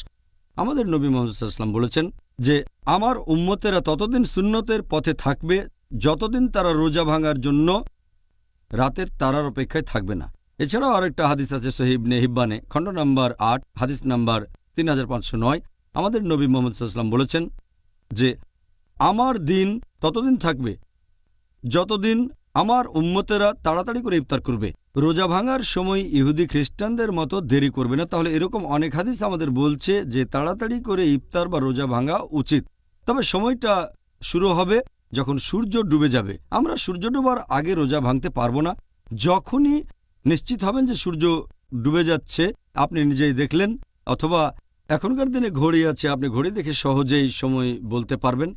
আমাদের নবী মুহাম্মদ সাল্লাল্লাহু আলাইহি ওয়াসাল্লাম বলেছেন যে আমার উম্মতেরা ততদিন সুন্নতের পথে থাকবে যতদিন তারা রোজা ভাঙার জন্য রাতের তারার অপেক্ষায় থাকবে না। এছাড়াও আরেকটা হাদিস আছে সহিহ ইবনে হিব্বানে, খণ্ড নম্বর 8, হাদিস নাম্বার 3509। আমাদের নবী মুহাম্মদ সাল্লাল্লাহু আলাইহি ওয়াসাল্লাম বলেছেন যে আমার দিন ততদিন থাকবে যতদিন আমার উম্মতেরা তাড়াতাড়ি করে ইফতার করবে। রোজা ভাঙার সময় ইহুদি খ্রিস্টানদের মতো দেরি করবে না। তাহলে এরকম অনেক হাদিস আমাদের বলছে যে তাড়াতাড়ি করে ইফতার বা রোজা ভাঙা উচিত। তবে সময়টা শুরু হবে যখন সূর্য ডুবে যাবে। আমরা সূর্য ডোবার আগে রোজা ভাঙতে পারবো না। যখনই নিশ্চিত হবেন যে সূর্য ডুবে যাচ্ছে, আপনি নিজেই দেখলেন, অথবা এখনকার দিনে ঘড়ি আছে, আপনি ঘড়ি দেখে সহজেই সময় বলতে পারবেন।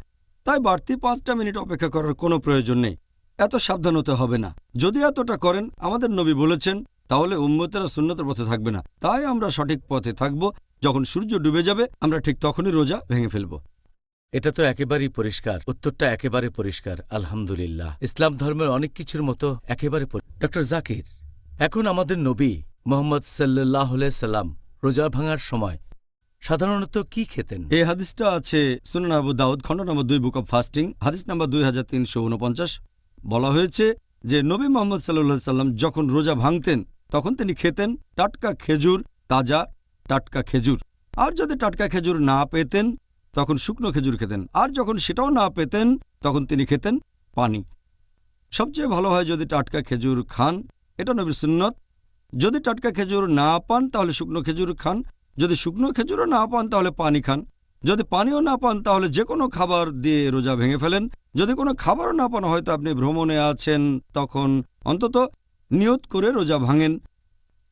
তাই বাড়তি 5টা মিনিট অপেক্ষা করার কোনো প্রয়োজন নেই। এত সাবধান হতে হবে না। যদি এতটা করেন, আমাদের নবী বলেছেন, তাহলে উম্মতেরা সুন্নতের পথে থাকবে না। তাই আমরা সঠিক পথে থাকব। যখন সূর্য ডুবে যাবে আমরা ঠিক তখনই রোজা ভেঙে ফেলব। এটা তো একেবারেই পরিষ্কার, উত্তরটা একেবারে পরিষ্কার। আলহামদুলিল্লাহ, ইসলাম ধর্মের অনেক কিছুর মতো একেবারে ডক্টর জাকির, এখন আমাদের নবী মোহাম্মদ সাল্লাল্লাহু আলাইহি সাল্লাম রোজা ভাঙার সময় সাধারণত কি খেতেন? এই হাদিসটা আছে সুনান আবু দাউদ, খণ্ড নম্বর 2, বুক অব ফাস্টিং, হাদিস নাম্বার 2349। বলা হয়েছে যে নবী মুহাম্মদ সাল্লাল্লাহু আলাইহি সাল্লাম যখন রোজা ভাঙতেন তখন তিনি খেতেন টাটকা খেজুর, তাজা টাটকা খেজুর। আর যদি টাটকা খেজুর না পেতেন তখন শুকনো খেজুর খেতেন। আর যখন সেটাও না পেতেন তখন তিনি খেতেন পানি। সবচেয়ে ভালো হয় যদি টাটকা খেজুর খান, এটা নবীর সুন্নত। যদি টাটকা খেজুর না পান তাহলে শুকনো খেজুর খান। যদি শুকনো খেজুরও না পান তাহলে পানি খান। যদি পানিও না পান তাহলে যে কোনো খাবার দিয়ে রোজা ভেঙে ফেলেন। যদি কোনো খাবারও না পান, হয়তো আপনি ভ্রমণে আছেন, তখন অন্তত নিয়ত করে রোজা ভাঙেন।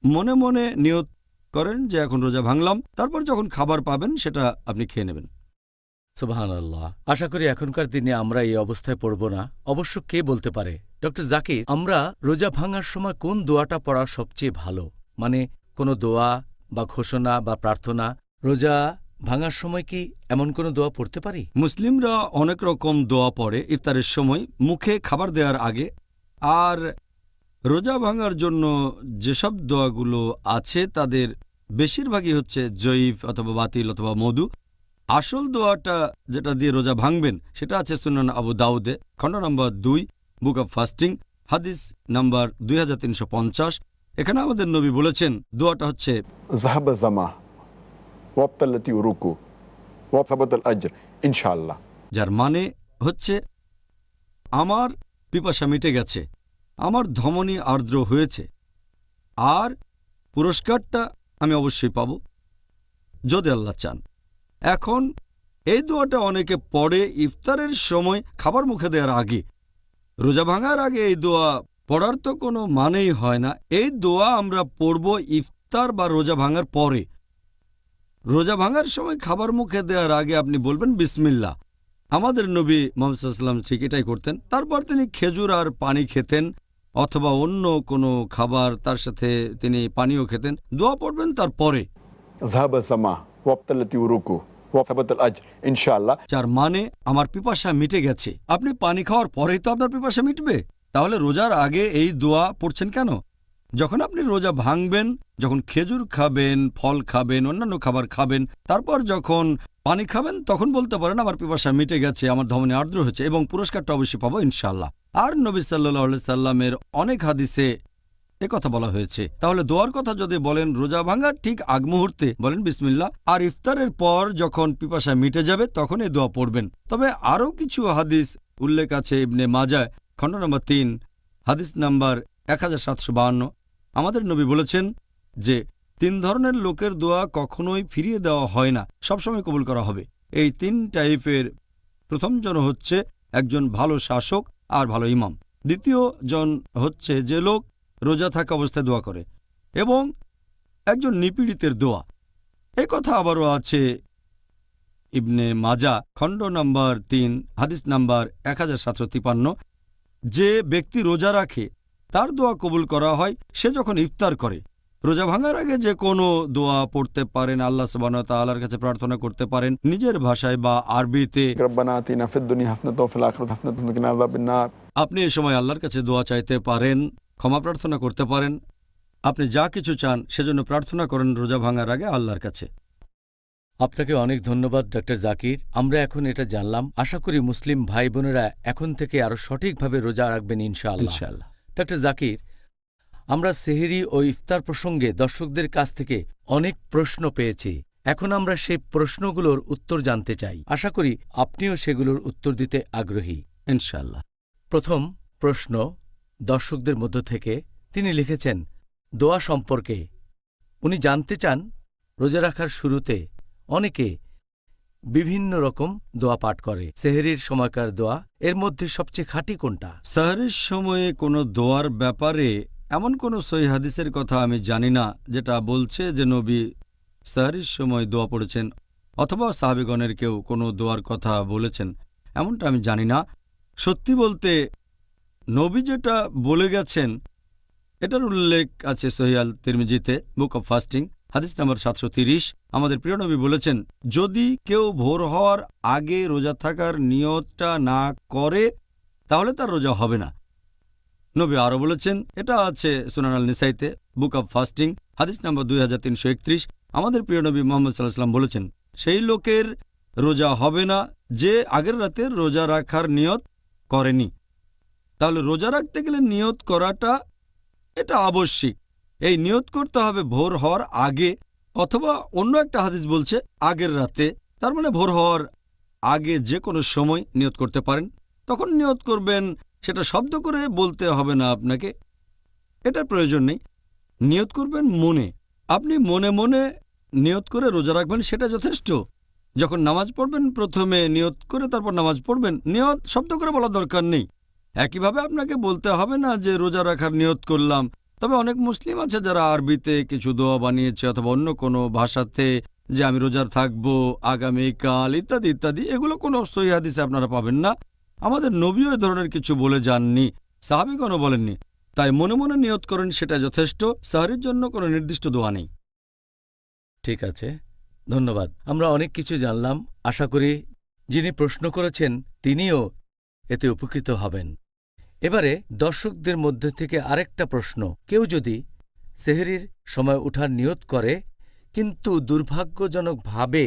মনে মনে নিয়ত করেন যে এখন রোজা ভাঙলাম, তারপর যখন খাবার পাবেন সেটা আপনি খেয়ে নেবেন। সুবহানাল্লাহ, আশা করি এখনকার দিনে আমরা এই অবস্থায় পড়ব না। অবশ্য কে বলতে পারে? ডক্টর জাকির, আমরা রোজা ভাঙার সময় কোন দোয়াটা পড়া সবচেয়ে ভালো? মানে কোনো দোয়া বা ঘোষণা বা প্রার্থনা, রোজা ভাঙার সময় কি এমন কোনো দোয়া পড়তে পারি? মুসলিমরা অনেক রকম দোয়া পড়ে ইফতারের সময়, মুখে খাবার দেওয়ার আগে। আর রোজা ভাঙার জন্য যেসব দোয়াগুলো আছে তাদের বেশিরভাগই হচ্ছে জয়ীফ অথবা বাতিল অথবা মধু। আসল দোয়াটা যেটা দিয়ে রোজা ভাঙবেন সেটা আছে সুনান আবু দাউদে, খণ্ড নম্বর 2, বুক অব ফাস্টিং, হাদিস নাম্বার 2350। এখানে আমাদের নবী বলেছেন দোয়াটা হচ্ছে জাহাবা জামা ওয়াবতাল্লাতি উরুকু ওয়াবসাবাতাল আজর ইনশাআল্লাহ, যার মানে হচ্ছে আমার পিপাসা মিটে গেছে, আমার ধমনী আর্দ্র হয়েছে, আর পুরস্কারটা আমি অবশ্যই পাব যদি আল্লাহ চান। এখন এই দোয়াটা অনেকে পড়ে ইফতারের সময় খাবার মুখে দেওয়ার আগে। রোজা ভাঙার আগে এই দোয়া পড়ার তো কোনো মানেই হয় না। এই দোয়া আমরা পড়ব ইফতার বা রোজা ভাঙার পরে। রোজা ভাঙার সময় খাবার মুখে দেওয়ার আগে আপনি বলবেন বিসমিল্লাহ। আমাদের নবী মুহাম্মদ সাল্লাল্লাহু আলাইহি ওয়াসাল্লাম ঠিক এটাই করতেন। তারপর তিনি খেজুর আর পানি খেতেন, অথবা অন্য কোনো খাবার তার সাথে তিনি পানিও খেতেন। দোয়া পড়বেন তারপরে। জাহাবা জামা ওয়াবতাল্লাতি উরুকু ওয়াবসাবাতাল আজর ইনশাআল্লাহ, যার মানে আমার পিপাসা মিটে গেছে। আপনি পানি খাওয়ার পরেই তো আপনার পিপাসা মিটবে। তাহলে রোজার আগে এই দোয়া পড়ছেন কেন? যখন আপনি রোজা ভাঙবেন, যখন খেজুর খাবেন, ফল খাবেন, অন্যান্য খাবার খাবেন, তারপর যখন পানি খাবেন তখন বলতে পারেন আমার পিপাসা মিটে গেছে, আমার ধমনী আর্দ্র হয়েছে, এবং পুরস্কারটা অবশ্যই পাবো ইনশাআল্লাহ। আর নবী সাল্লাল্লাহু আলাইহি সাল্লামের অনেক হাদিসে কথা বলা হয়েছে। তাহলে দোয়ার কথা যদি বলেন রোজা ভাঙার ঠিক আগ মুহূর্তে বলেন বিসমিল্লাহ, আর ইফতারের পর যখন পিপাসা মিটে যাবে তখন এই দোয়া পড়বেন। তবে আরও কিছু হাদিস উল্লেখ আছে ইবনে মাজাহ, খণ্ড নম্বর 3, হাদিস নাম্বার 1752। আমাদের নবী বলেছেন যে 3 ধরনের লোকের দোয়া কখনোই ফিরিয়ে দেওয়া হয় না, সবসময় কবুল করা হবে। এই 3 টাইপের প্রথম জন হচ্ছে একজন ভালো শাসক আর ভালো ইমাম। দ্বিতীয় জন হচ্ছে যে লোক রোজা থাকা অবস্থায় দোয়া করে, এবং একজন নিপীড়িতের দোয়া। এই কথা আবারও আছে ইবনে মাজাহ, খণ্ড নম্বর 3, হাদিস নাম্বার 1753। যে ব্যক্তি রোজা রাখে তার দোয়া কবুল করা হয় সে যখন ইফতার করে। রোজা ভাঙার আগে যে কোনো দোয়া পড়তে পারেন, আল্লাহ সুবহানাহু ওয়া তাআলার কাছে প্রার্থনা করতে পারেন নিজের ভাষায় বা আরবিতে। রব্বানা আতিনা ফিদ দুনিয়া হাসানাতাও ওয়া ফিল আখিরাতি হাসানাতাও ওয়া কিনা আযাবান নার। আপনি এ সময় আল্লাহর কাছে দোয়া চাইতে পারেন, ক্ষমা প্রার্থনা করতে পারেন। আপনি যা কিছু চান সেজন্য প্রার্থনা করেন রোজা ভাঙার আগে আল্লাহর কাছে। আপনাকে অনেক ধন্যবাদ ডক্টর জাকির। আমরা এখন এটা জানলাম। আশা করি মুসলিম ভাই বোনেরা এখন থেকে আরও সঠিকভাবে রোজা রাখবেন ইনশাআল্লাহ। ইনশাআল্লাহ। ডক্টর জাকির, আমরা সেহরি ও ইফতার প্রসঙ্গে দর্শকদের কাছ থেকে অনেক প্রশ্ন পেয়েছি। এখন আমরা সেই প্রশ্নগুলোর উত্তর জানতে চাই। আশা করি আপনিও সেগুলোর উত্তর দিতে আগ্রহী। ইনশাআল্লাহ। প্রথম প্রশ্ন দর্শকদের মধ্য থেকে, তিনি লিখেছেন দোয়া সম্পর্কে। উনি জানতে চান, রোজা রাখার শুরুতে অনেকে বিভিন্ন রকম দোয়া পাঠ করে। সেহরির সময়কার দোয়া, এর মধ্যে সবচেয়ে খাঁটি কোনটা? সাহরির সময়ে কোনো দোয়ার ব্যাপারে এমন কোনো সহিহ হাদিসের কথা আমি জানি না যেটা বলছে যে নবী সাহরির সময় দোয়া পড়েছেন, অথবা সাহাবিগণের কেউ কোনো দোয়ার কথা বলেছেন, এমনটা আমি জানি না। সত্যি বলতে নবী যেটা বলে গেছেন এটার উল্লেখ আছে সহিহ আল তিরমিজিতে, বুক অব ফাস্টিং, হাদিস নাম্বার 730। আমাদের প্রিয় নবী বলেছেন, যদি কেউ ভোর হওয়ার আগে রোজা থাকার নিয়তটা না করে তাহলে তার রোজা হবে না। নবী আরও বলেছেন, এটা আছে সুনান আল নিসাইতে, বুক অব ফাস্টিং, হাদিস নাম্বার 2331। আমাদের প্রিয় নবী মুহাম্মদ সাল্লাল্লাহু আলাইহি ওয়াসাল্লাম বলেছেন, সেই লোকের রোজা হবে না যে আগের রাতে রোজা রাখার নিয়ত করেনি। তাহলে রোজা রাখতে গেলে নিয়ত করাটা এটা আবশ্যিক। এই নিয়ত করতে হবে ভোর হওয়ার আগে, অথবা অন্য একটা হাদিস বলছে আগের রাতে। তার মানে ভোর হওয়ার আগে যে কোনো সময় নিয়ত করতে পারেন। তখন নিয়ত করবেন, সেটা শব্দ করে বলতে হবে না আপনাকে, এটার প্রয়োজন নেই। নিয়ত করবেন মনে। আপনি মনে মনে নিয়ত করে রোজা রাখবেন, সেটা যথেষ্ট। যখন নামাজ পড়বেন প্রথমে নিয়ত করে তারপর নামাজ পড়বেন। নিয়ত শব্দ করে বলার দরকার নেই। একইভাবে আপনাকে বলতে হবে না যে রোজা রাখার নিয়ত করলাম। তবে অনেক মুসলিম আছে যারা আরবিতে কিছু দোয়া বানিয়েছে, অথবা অন্য কোনো ভাষাতে, যে আমি রোজার থাকবো আগামীকাল ইত্যাদি ইত্যাদি। এগুলো কোনো সহিহ হাদিসে আপনারা পাবেন না। আমাদের নবীও এ ধরনের কিছু বলে যাননি, সাহাবীগণও বলেননি। তাই মনে মনে নিয়ত করেন, সেটা যথেষ্ট। সাহরির জন্য কোনো নির্দিষ্ট দোয়া নেই। ঠিক আছে, ধন্যবাদ। আমরা অনেক কিছু জানলাম। আশা করি যিনি প্রশ্ন করেছেন তিনিও এতে উপকৃত হবেন। এবারে দর্শকদের মধ্যে থেকে আরেকটা প্রশ্ন। কেউ যদি সেহরির সময় ওঠার নিয়ত করে, কিন্তু দুর্ভাগ্যজনকভাবে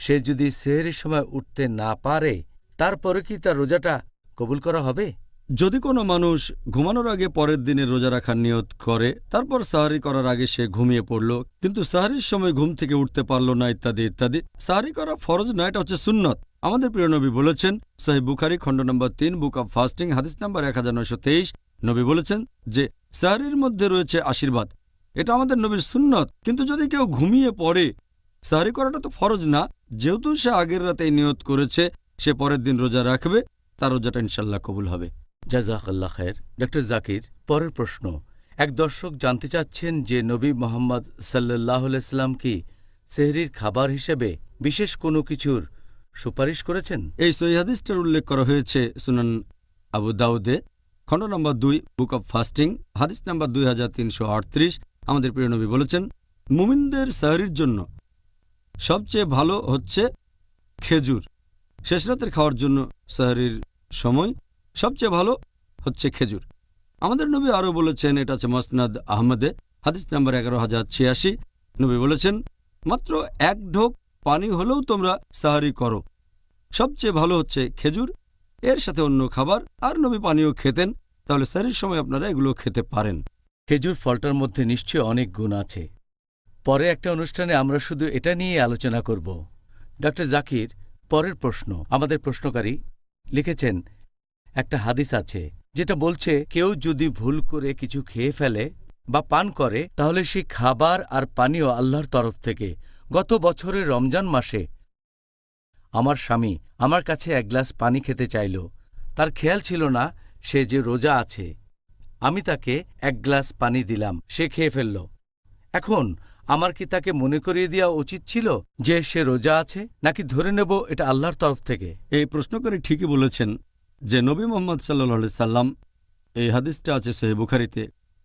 সে যদি সেহরির সময় উঠতে না পারে, তারপরে কি তার রোজাটা কবুল করা হবে? যদি কোনো মানুষ ঘুমানোর আগে পরের দিনে রোজা রাখার নিয়ত করে, তারপর সাহরি করার আগে সে ঘুমিয়ে পড়ল, কিন্তু সাহরির সময় ঘুম থেকে উঠতে পারল না ইত্যাদি ইত্যাদি। সাহরি করা ফরজ নয়, এটা হচ্ছে সুন্নত। আমাদের প্রিয় নবী বলেছেন, সহিহ বুখারী খণ্ড নম্বর 3, বুক অব ফাস্টিং, হাদিস নাম্বার 1923। নবী বলেছেন যে সাহরির মধ্যে রয়েছে আশীর্বাদ। এটা আমাদের নবীর সুন্নত। কিন্তু যদি কেউ ঘুমিয়ে পড়ে, সাহরি করাটা তো ফরজ না, যেহেতু সে আগের রাতেই নিয়ত করেছে সে পরের দিন রোজা রাখবে, তার রোজাটা ইনশাল্লাহ কবুল হবে। জাযাকাল্লাহ খায়ের। ডক্টর জাকির, পরের প্রশ্ন। এক দর্শক জানতে চাচ্ছেন যে নবী মোহাম্মদ সাল্লাল্লাহু আলাইহি সাল্লাম কি সেহরির খাবার হিসেবে বিশেষ কোনো কিছুর সুপারিশ করেছেন? এই সহিহ হাদিসটার উল্লেখ করা হয়েছে সুনান আবু দাউদে, খণ্ড নম্বর 2, বুক অব ফাস্টিং, হাদিস নাম্বার 2338। আমাদের প্রিয় নবী বলেছেন, মুমিনদের সাহরির জন্য সবচেয়ে ভালো হচ্ছে খেজুর। শেষ রাতের খাওয়ার জন্য সাহরির সময় সবচেয়ে ভালো হচ্ছে খেজুর। আমাদের নবী আরও বলেছেন, এটা হচ্ছে মুসনাদ আহমদে, হাদিস নাম্বার 11086। নবী বলেছেন, মাত্র এক ঢোক পানি হলেও তোমরা সাহরি করো। সবচেয়ে ভালো হচ্ছে খেজুর, এর সাথে অন্য খাবার। আর নবী পানীয় খেতেন, তাহলে সাহরির সময় আপনারা এগুলো খেতে পারেন। খেজুর ফলটার মধ্যে নিশ্চয় অনেক গুণ আছে। পরে একটা অনুষ্ঠানে আমরা শুধু এটা নিয়ে আলোচনা করব। ডক্টর জাকির, পরের প্রশ্ন। আমাদের প্রশ্নকারী লিখেছেন, একটা হাদিস আছে যেটা বলছে কেউ যদি ভুল করে কিছু খেয়ে ফেলে বা পান করে, তাহলে সেই খাবার আর পানীয় আল্লাহর তরফ থেকে। গত বছরের রমজান মাসে আমার স্বামী আমার কাছে এক গ্লাস পানি খেতে চাইল। তার খেয়াল ছিল না সে যে রোজা আছে। আমি তাকে এক গ্লাস পানি দিলাম, সে খেয়ে ফেলল। এখন আমার কি তাকে মনে করিয়ে দেওয়া উচিত ছিল যে সে রোজা আছে, নাকি ধরে নেব এটা আল্লাহর তরফ থেকে? এই প্রশ্ন করে ঠিকই বলেছেন যে নবী মুহাম্মদ সাল্লাল্লাহু আলাইহি সাল্লাম, এই হাদিসটা আছে সহিহ বুখারীতে,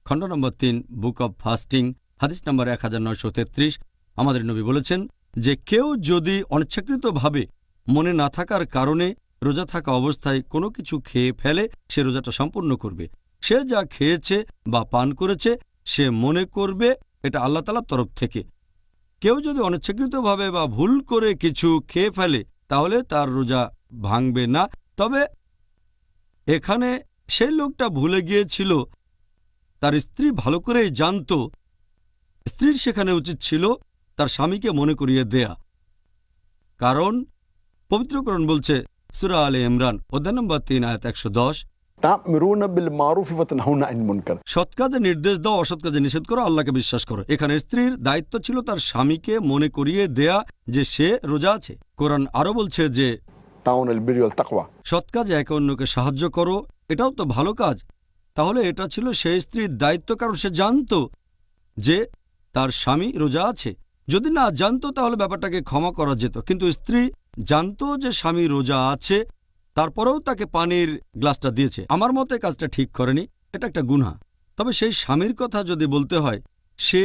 খণ্ড নম্বর 3, বুক অব ফাস্টিং, হাদিস নম্বর 1933। আমাদের নবী বলেছেন যে কেউ যদি অনিচ্ছাকৃতভাবে মনে না থাকার কারণে রোজা থাকা অবস্থায় কোনো কিছু খেয়ে ফেলে, সে রোজাটা সম্পূর্ণ করবে। সে যা খেয়েছে বা পান করেছে সে মনে করবে এটা আল্লাহ তাআলার তরফ থেকে। কেউ যদি অনিচ্ছাকৃতভাবে বা ভুল করে কিছু খেয়ে ফেলে তাহলে তার রোজা ভাঙবে না। তবে এখানে সেই লোকটা ভুলে গিয়েছিল তার স্ত্রী ভালো করেই জানত, স্ত্রীর সেখানে উচিত ছিল তার স্বামীকে মনে করিয়ে দেয়া। কারণ পবিত্রকরণ বলছে সূরা আলে ইমরান অধ্যায় নম্বর 3 আয়াত 110, তা'মুরুনা বিল মারুফি ওয়া তানহাউনা আনিল মুনকার। সৎ কাজে নির্দেশ দাও, অসৎ কাজে নিষেধ করো, আল্লাহকে বিশ্বাস করো। এখানে স্ত্রীর দায়িত্ব ছিল তার স্বামীকে মনে করিয়ে দেয়া যে সে রোজা আছে। কোরআন আরো বলছে যে তাউনুল বিররি ওয়াল তাকওয়া। সৎ কাজে একে অন্যকে সাহায্য করো, এটাও তো ভালো কাজ। তাহলে এটা ছিল সেই স্ত্রীর দায়িত্ব, কারণ সে জানত যে তার স্বামী রোজা আছে। যদি না জানতো তাহলে ব্যাপারটাকে ক্ষমা করা যেত, কিন্তু স্ত্রী জানতো যে স্বামী রোজা আছে, তারপরেও তাকে পানির গ্লাসটা দিয়েছে। আমার মতে কাজটা ঠিক করেনি, এটা একটা গুনাহ। তবে সেই স্বামীর কথা যদি বলতে হয়, সে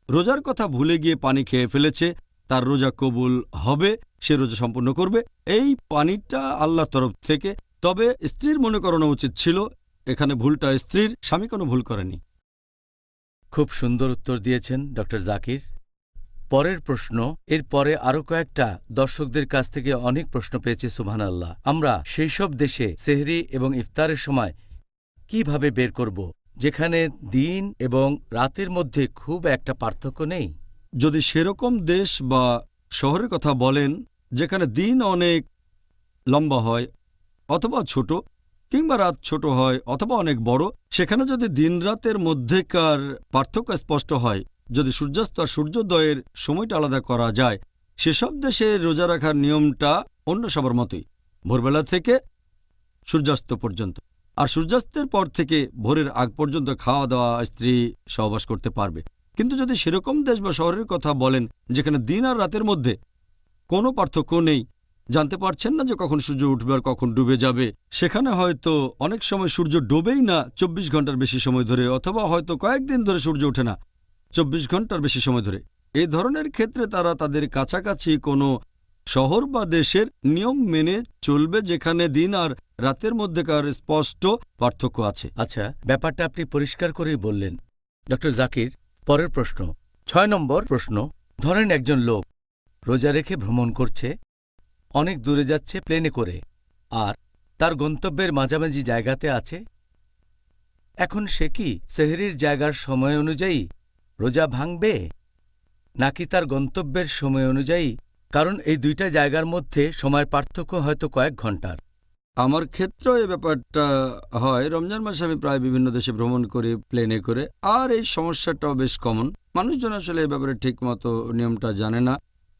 রোজার কথা ভুলে গিয়ে পানি খেয়ে ফেলেছে, তার রোজা কবুল হবে, সে রোজা সম্পূর্ণ করবে, এই পানিটা আল্লাহর তরফ থেকে। তবে স্ত্রীর মনে করানো উচিত ছিল, এখানে ভুলটা স্ত্রীর, স্বামী কোনো ভুল করেনি। খুব সুন্দর উত্তর দিয়েছেন ডক্টর জাকির। পরের প্রশ্ন, এর পরে আরও কয়েকটা দর্শকদের কাছ থেকে অনেক প্রশ্ন পেয়েছি। সুবহানাল্লাহ। আমরা সেই সব দেশে সেহরি এবং ইফতারের সময় কিভাবে বের করব যেখানে দিন এবং রাতের মধ্যে খুব একটা পার্থক্য নেই? যদি সেরকম দেশ বা শহরের কথা বলেন যেখানে দিন অনেক লম্বা হয় অথবা ছোট, কিংবা রাত ছোট হয় অথবা অনেক বড়, সেখানে যদি দিন রাতের মধ্যেকার পার্থক্য স্পষ্ট হয়, যদি সূর্যাস্ত আর সূর্যোদয়ের সময়টা আলাদা করা যায়, সেসব দেশে রোজা রাখার নিয়মটা অন্য সবার মতোই, ভোরবেলা থেকে সূর্যাস্ত পর্যন্ত। আর সূর্যাস্তের পর থেকে ভোরের আগ পর্যন্ত খাওয়া দাওয়া, স্ত্রী সহবাস করতে পারবে। কিন্তু যদি সেরকম দেশ বা শহরের কথা বলেন যেখানে দিন আর রাতের মধ্যে কোনো পার্থক্য নেই, জানতে পারছেন না যে কখন সূর্য উঠবে আর কখন ডুবে যাবে, সেখানে হয়তো অনেক সময় সূর্য ডোবেই না 24 ঘন্টার বেশি সময় ধরে, অথবা হয়তো কয়েকদিন ধরে সূর্য ওঠে না 24 ঘন্টার বেশি সময় ধরে, এই ধরনের ক্ষেত্রে তারা তাদের কাছাকাছি কোনো শহর বা দেশের নিয়ম মেনে চলবে যেখানে দিন আর রাতের মধ্যেকার স্পষ্ট পার্থক্য আছে। আচ্ছা, ব্যাপারটা আপনি পরিষ্কার করেই বললেন ডক্টর জাকির। পরের প্রশ্ন, 6 নম্বর প্রশ্ন। ধরেন একজন লোক রোজা রেখে ভ্রমণ করছে, অনেক দূরে যাচ্ছে প্লেনে করে, আর তার গন্তব্যের মাঝামাঝি জায়গাতে আছে। এখন সে কি সেহরির জায়গার সময় অনুযায়ী রোজা ভাঙবে, নাকি তার গন্তব্যের সময় অনুযায়ী? কারণ এই দুইটা জায়গার মধ্যে সময়ের পার্থক্য হয়তো কয়েক ঘন্টার। আমার ক্ষেত্রেও এই ব্যাপারটা হয়। রমজান মাসে আমি প্রায় বিভিন্ন দেশে ভ্রমণ করি প্লেনে করে, আর এই সমস্যাটাও বেশ কমন। মানুষজন আসলে এই ব্যাপারে ঠিকমতো নিয়মটা জানে না।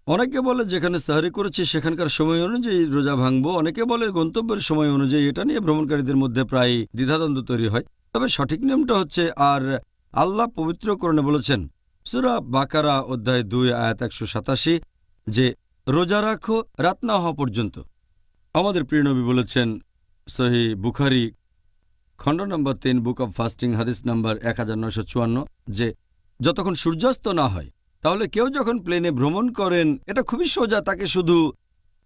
অনেকে বলে যেখানে সাহরি করেছি সেখানকার সময় অনুযায়ী রোজা ভাঙবো, অনেকে বলে গন্তব্যের সময় অনুযায়ী। এটা নিয়ে ভ্রমণকারীদের মধ্যে প্রায় দ্বিধাদ্বন্দ্ব তৈরি হয়। তবে সঠিক নিয়মটা হচ্ছে, আর আল্লাহ পবিত্রকরণে বলেছেন সূরা বাকারা অধ্যায় 2 আয়াত 187 যে রোজা রাখো রাত না হওয়া পর্যন্ত। আমাদের প্রিয় নবী বলেছেন সহিহ বুখারী খণ্ড নম্বর 3 বুক অব ফাস্টিং হাদিস নাম্বার 1954 যে যতক্ষণ সূর্যাস্ত না হয়। তাহলে কেউ যখন প্লেনে ভ্রমণ করেন, এটা খুবই সোজা, তাকে শুধু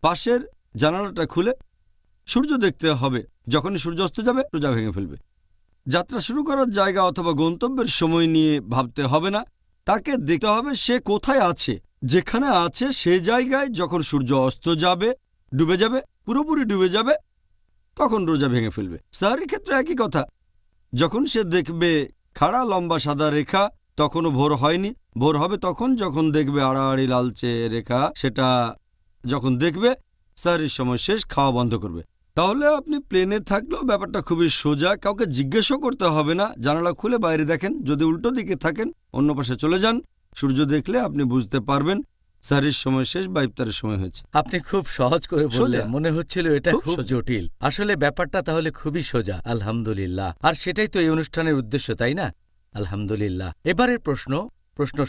পাশের জানালাটা খুলে সূর্য দেখতে হবে। যখনই সূর্যাস্ত যাবে রোজা ভেঙে ফেলবে। যাত্রা শুরু করার জায়গা অথবা গন্তব্যের সময় নিয়ে ভাবতে হবে না, তাকে দেখতে হবে সে কোথায় আছে। যেখানে আছে সে জায়গায় যখন সূর্য অস্ত যাবে, ডুবে যাবে, পুরোপুরি ডুবে যাবে, তখন রোজা ভেঙে ফেলবে। সাহরির ক্ষেত্রে একই কথা। যখন সে দেখবে খাড়া লম্বা সাদা রেখা, তখনও ভোর হয়নি। ভোর হবে তখন যখন দেখবে আড়াআড়ি লালচে রেখা, সেটা যখন দেখবে সাহরির সময় শেষ, খাওয়া বন্ধ করবে। তাহলে আপনি প্লেনে থাকলেও ব্যাপারটা খুবই সোজা, কাউকে জিজ্ঞেসও করতে হবে না। জানালা খুলে বাইরে দেখেন, যদি উল্টো দিকে থাকেন অন্য পাশে চলে যান, সূর্য দেখলে আপনি বুঝতে পারবেন সাহরির সময় শেষ বা ইফতারের সময় হয়েছে। আপনি খুব সহজ করে বললেন, সোজা। মনে হচ্ছিল এটা খুব খুব সোজা। জটিল। আসলে ব্যাপারটা তাহলে খুবই সোজা। আলহামদুলিল্লাহ। আর সেটাই তো এই অনুষ্ঠানের উদ্দেশ্য, তাই না? আলহামদুলিল্লাহ। এবারের প্রশ্ন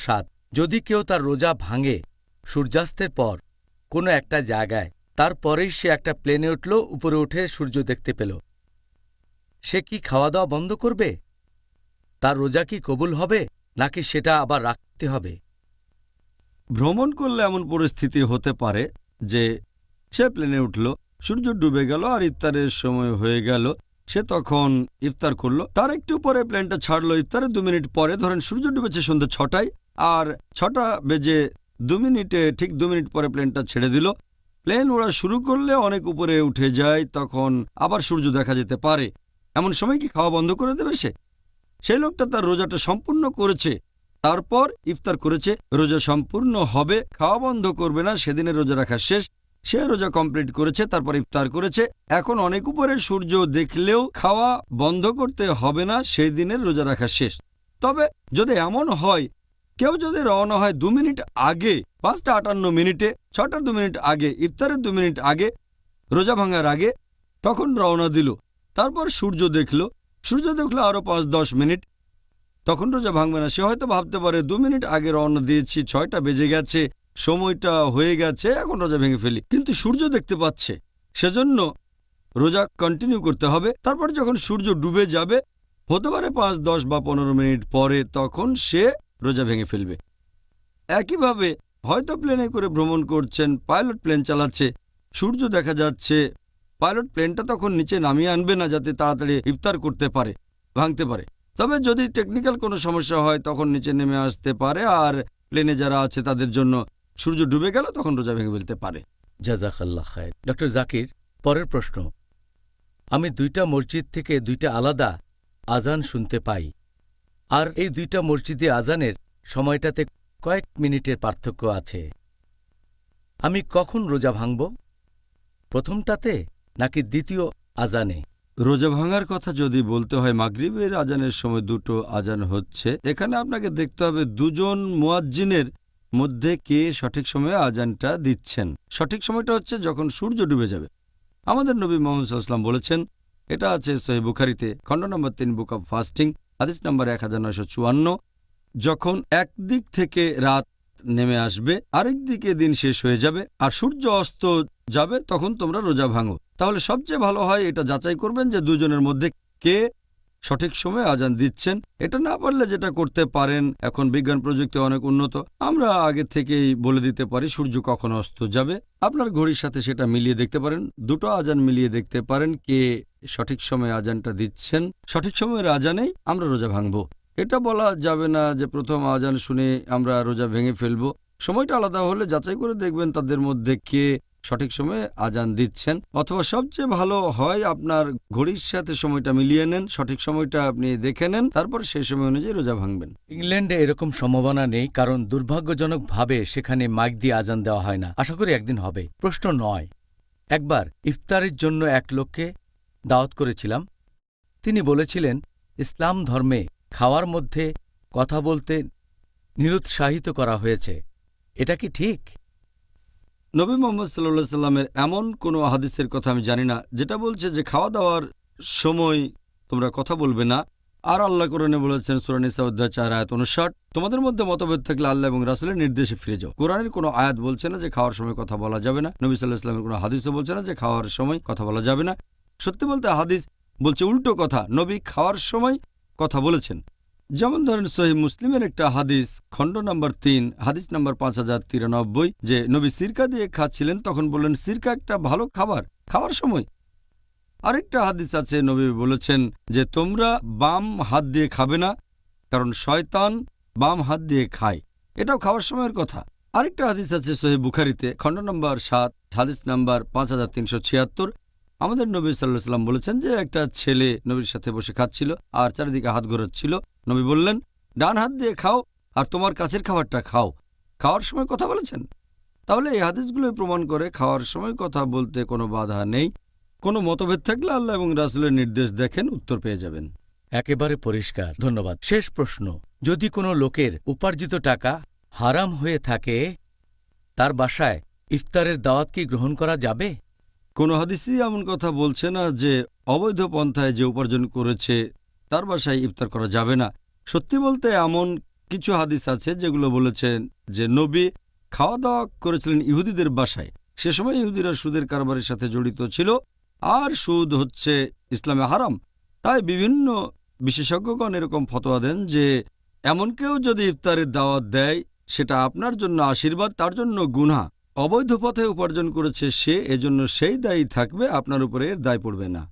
7। যদি কেউ তার রোজা ভাঙে সূর্যাস্তের পর কোনো একটা জায়গায়, তারপরেই সে একটা প্লেনে উঠল, উপরে উঠে সূর্য দেখতে পেল, সে কি খাওয়া দাওয়া বন্ধ করবে? তার রোজা কি কবুল হবে, নাকি সেটা আবার রাখতে হবে? ভ্রমণ করলে এমন পরিস্থিতি হতে পারে যে সে প্লেনে উঠল, সূর্য ডুবে গেল আর ইফতারের সময় হয়ে গেল, সে তখন ইফতার করলো। তার একটু পরে প্লেনটা ছাড়লো, ইফতারের 2 মিনিট পরে, ধরেন সূর্য ডুবেছে সন্ধ্যে 6টায়, আর 6টা বেজে 2 মিনিটে ঠিক 2 মিনিট পরে প্লেনটা ছেড়ে দিল। প্লেন ওড়া শুরু করলে অনেক উপরে উঠে যায়, তখন আবার সূর্য দেখা যেতে পারে। এমন সময় কি খাওয়া বন্ধ করে দেবে সে? সেই লোকটা তার রোজাটা সম্পূর্ণ করেছে, তারপর ইফতার করেছে, রোজা সম্পূর্ণ হবে, খাওয়া বন্ধ করবে না, সেদিনের রোজা রাখা শেষ, সে রোজা কমপ্লিট করেছে, তারপর ইফতার করেছে। এখন অনেক উপরে সূর্য দেখলেও খাওয়া বন্ধ করতে হবে না, সেই দিনের রোজা রাখা শেষ। তবে যদি এমন হয়, কেউ যদি রওনা হয় 2 মিনিট আগে, 5:58 6টার 2 মিনিট আগে, ইফতারের 2 মিনিট আগে, রোজা ভাঙার আগে, তখন রওনা দিল, তারপর সূর্য দেখল আরো 5-10 মিনিট, তখন রোজা ভাঙবে না। সে হয়তো ভাবতে পারে 2 মিনিট আগে রওনা দিয়েছি, 6টা বেজে গেছে, সময়টা হয়ে গেছে, এখন রোজা ভেঙে ফেলি, কিন্তু সূর্য দেখতে পাচ্ছে, সেজন্য রোজা কন্টিনিউ করতে হবে। তারপর যখন সূর্য ডুবে যাবে, হতে পারে 5, 10 বা 15 মিনিট পরে, তখন সে রোজা ভেঙে ফেলবে। একইভাবে হয়তো প্লেনে করে ভ্রমণ করছেন, পাইলট প্লেন চালাচ্ছে, সূর্য দেখা যাচ্ছে, পাইলট প্লেনটা তখন নিচে নামিয়ে আনবে না যাতে তাড়াতাড়ি ইফতার করতে পারে, ভাঙতে পারে। তবে যদি টেকনিক্যাল কোনো সমস্যা হয় তখন নিচে নেমে আসতে পারে, আর প্লেনে যারা আছে তাদের জন্য সূর্য ডুবে গেল, তখন রোজা ভেঙে ফেলতে পারে। জাজাকাল্লাহ খায়ের। ডক্টর জাকির, পরের প্রশ্ন। আমি 2টা মসজিদ থেকে 2টা আলাদা আজান শুনতে পাই, আর এই 2টা মসজিদে আজানের সময়টাতে কয়েক মিনিটের পার্থক্য আছে। আমি কখন রোজা ভাঙব? প্রথমটাতে নাকি দ্বিতীয় আজানে? রোজা ভাঙার কথা যদি বলতে হয়, মাগরিবের আজানের সময় 2টো আজান হচ্ছে। এখানে আপনাকে দেখতে হবে 2জন মুয়াজ্জিনের মধ্যে কে সঠিক সময়ে আজানটা দিচ্ছেন। সঠিক সময়টা হচ্ছে যখন সূর্য ডুবে যাবে। আমাদের নবী মুহাম্মদ সাল্লাল্লাহু আলাইহি ওয়াসাল্লাম বলেছেন, এটা আছে সহিহ বুখারীতে, খণ্ড নম্বর 3, বুক অব ফাস্টিং, হাদিস নম্বর 1954, যখন একদিক থেকে রাত নেমে আসবে, আরেক দিকে দিন শেষ হয়ে যাবে, আর সূর্য অস্ত যাবে, তখন তোমরা রোজা ভাঙো। তাহলে সবচেয়ে ভালো হয় এটা যাচাই করবেন যে 2জনের মধ্যে কে সঠিক সময়ে আজান দিচ্ছেন। এটা না পারলে যেটা করতে পারেন, এখন বিজ্ঞান প্রযুক্তি অনেক উন্নত, আমরা আগে থেকেই বলে দিতে পারি সূর্য কখন অস্ত যাবে। আপনার ঘড়ির সাথে সেটা মিলিয়ে দেখতে পারেন, 2টো আজান মিলিয়ে দেখতে পারেন কে সঠিক সময়ে আজানটা দিচ্ছেন। সঠিক সময়ের আজানেই আমরা রোজা ভাঙব। এটা বলা যাবে না যে প্রথম আজান শুনে আমরা রোজা ভেঙে ফেলব। সময়টা আলাদা হলে যাচাই করে দেখবেন তাদের মধ্যে কে সঠিক সময়ে আজান দিচ্ছেন, অথবা সবচেয়ে ভালো হয় আপনার ঘড়ির সাথে সময়টা মিলিয়ে নেন, সঠিক সময়টা আপনি দেখে নেন, তারপর সেই সময় অনুযায়ী রোজা ভাঙবেন। ইংল্যান্ডে এরকম সম্ভাবনা নেই, কারণ দুর্ভাগ্যজনকভাবে সেখানে মাইক দিয়ে আজান দেওয়া হয় না। আশা করি একদিন হবে। প্রশ্ন 9। একবার ইফতারের জন্য এক লোককে দাওয়াত করেছিলাম। তিনি বলেছিলেন ইসলাম ধর্মে খাওয়ার মধ্যে কথা বলতে নিরুৎসাহিত করা হয়েছে। এটা কি ঠিক? নবী মুহাম্মদ সাল্লাল্লাহু আলাইহি সাল্লামের এমন কোনো হাদিসের কথা আমি জানি না যেটা বলছে যে খাওয়া দাওয়ার সময় তোমরা কথা বলবে না। আর আল্লাহ কোরআনে বলেছেন, সূরা নিসা অধ্যায় 4 আয়াত 59, তোমাদের মধ্যে মতভেদ থাকলে আল্লাহ এবং রাসূলের নির্দেশে ফিরে যাও। কোরআনের কোনো আয়াত বলছে না যে খাওয়ার সময় কথা বলা যাবে না। নবী সাল্লাল্লাহু আলাইহি সাল্লামের কোনো হাদিসও বলছে না যে খাওয়ার সময় কথা বলা যাবে না। সত্যি বলতে হাদিস বলছে উল্টো কথা, নবী খাওয়ার সময় কথা বলেছেন। যেমন ধরেন সহিহ মুসলিমের একটা হাদিস, খণ্ড নম্বর 3, হাদিস নম্বর 5093, যে নবী সিরকা দিয়ে খাচ্ছিলেন, তখন বললেন সিরকা একটা ভালো খাবার, খাওয়ার সময়। আরেকটা হাদিস আছে, নবী বলেছেন যে তোমরা বাম হাত দিয়ে খাবে না, কারণ শয়তান বাম হাত দিয়ে খায়, এটাও খাওয়ার সময়ের কথা। আরেকটা হাদিস আছে সহিহ বুখারীতে, খণ্ড নম্বর 7, হাদিস নম্বর 5376, আমাদের নবী সাল্লাল্লাহু আলাইহি ওয়াসাল্লাম বলেছেন যে একটা ছেলে নবীর সাথে বসে খাচ্ছিল আর চারিদিকে হাত ঘোরাচ্ছিল। নবী বললেন, ডান হাত দিয়ে খাও আর তোমার কাছের খাবারটা খাও। খাওয়ার সময় কথা বলেছেন। তাহলে এই হাদিসগুলোই প্রমাণ করে খাওয়ার সময় কথা বলতে কোনো বাধা নেই। কোনো মতভেদ থাকলে আল্লাহ এবং রাসূলের নির্দেশ দেখেন, উত্তর পেয়ে যাবেন। একেবারে পরিষ্কার, ধন্যবাদ। শেষ প্রশ্ন। যদি কোনো লোকের উপার্জিত টাকা হারাম হয়ে থাকে, তার বাসায় ইফতারের দাওয়াত কি গ্রহণ করা যাবে? কোনো হাদিসই এমন কথা বলছে না যে অবৈধ পন্থায় যে উপার্জন করেছে তার বাসায় ইফতার করা যাবে না। সত্যি বলতে এমন কিছু হাদিস আছে যেগুলো বলেছেন যে নবী খাওয়া দাওয়া করেছিলেন ইহুদিদের বাসায়। সে সময় ইহুদিরা সুদের কারবারের সাথে জড়িত ছিল, আর সুদ হচ্ছে ইসলামে হারাম। তাই বিভিন্ন বিশেষজ্ঞগণ এরকম ফতোয়া দেন যে এমন কেউ যদি ইফতারের দাওয়াত দেয়, সেটা আপনার জন্য আশীর্বাদ, তার জন্য গুনাহ। অবৈধ পথে উপার্জন করেছে সে, এজন্য সেই দায়ী থাকবে, আপনার উপরে এর দায় পড়বে না।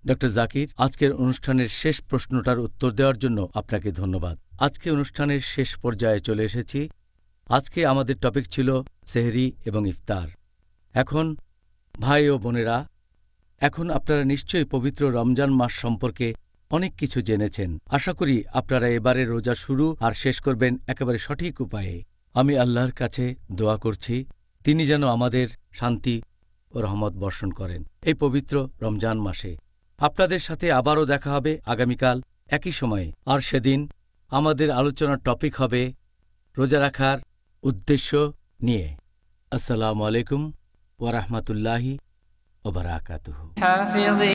ডক্টর জাকির, আজকের অনুষ্ঠানের শেষ প্রশ্নটার উত্তর দেওয়ার জন্য আপনাকে ধন্যবাদ। আজকে অনুষ্ঠানের শেষ পর্যায়ে চলে এসেছি। আজকে আমাদের টপিক ছিল সেহরি এবং ইফতার। এখন ভাই ও বোনেরা, এখন আপনারা নিশ্চয়ই পবিত্র রমজান মাস সম্পর্কে অনেক কিছু জেনেছেন। আশা করি আপনারা এবারে রোজা শুরু আর শেষ করবেন একেবারে সঠিক উপায়ে। আমি আল্লাহর কাছে দোয়া করছি, তিনি যেন আমাদের শান্তি ও রহমত বর্ষণ করেন এই পবিত্র রমজান মাসে। আপনাদের সাথে আবারও দেখা হবে আগামীকাল একই সময়ে। আর সেদিন আমাদের আলোচনার টপিক হবে রোজা রাখার উদ্দেশ্য নিয়ে। আসসালামু আলাইকুম ওয়া রাহমাতুল্লাহি ওয়া বারাকাতুহু।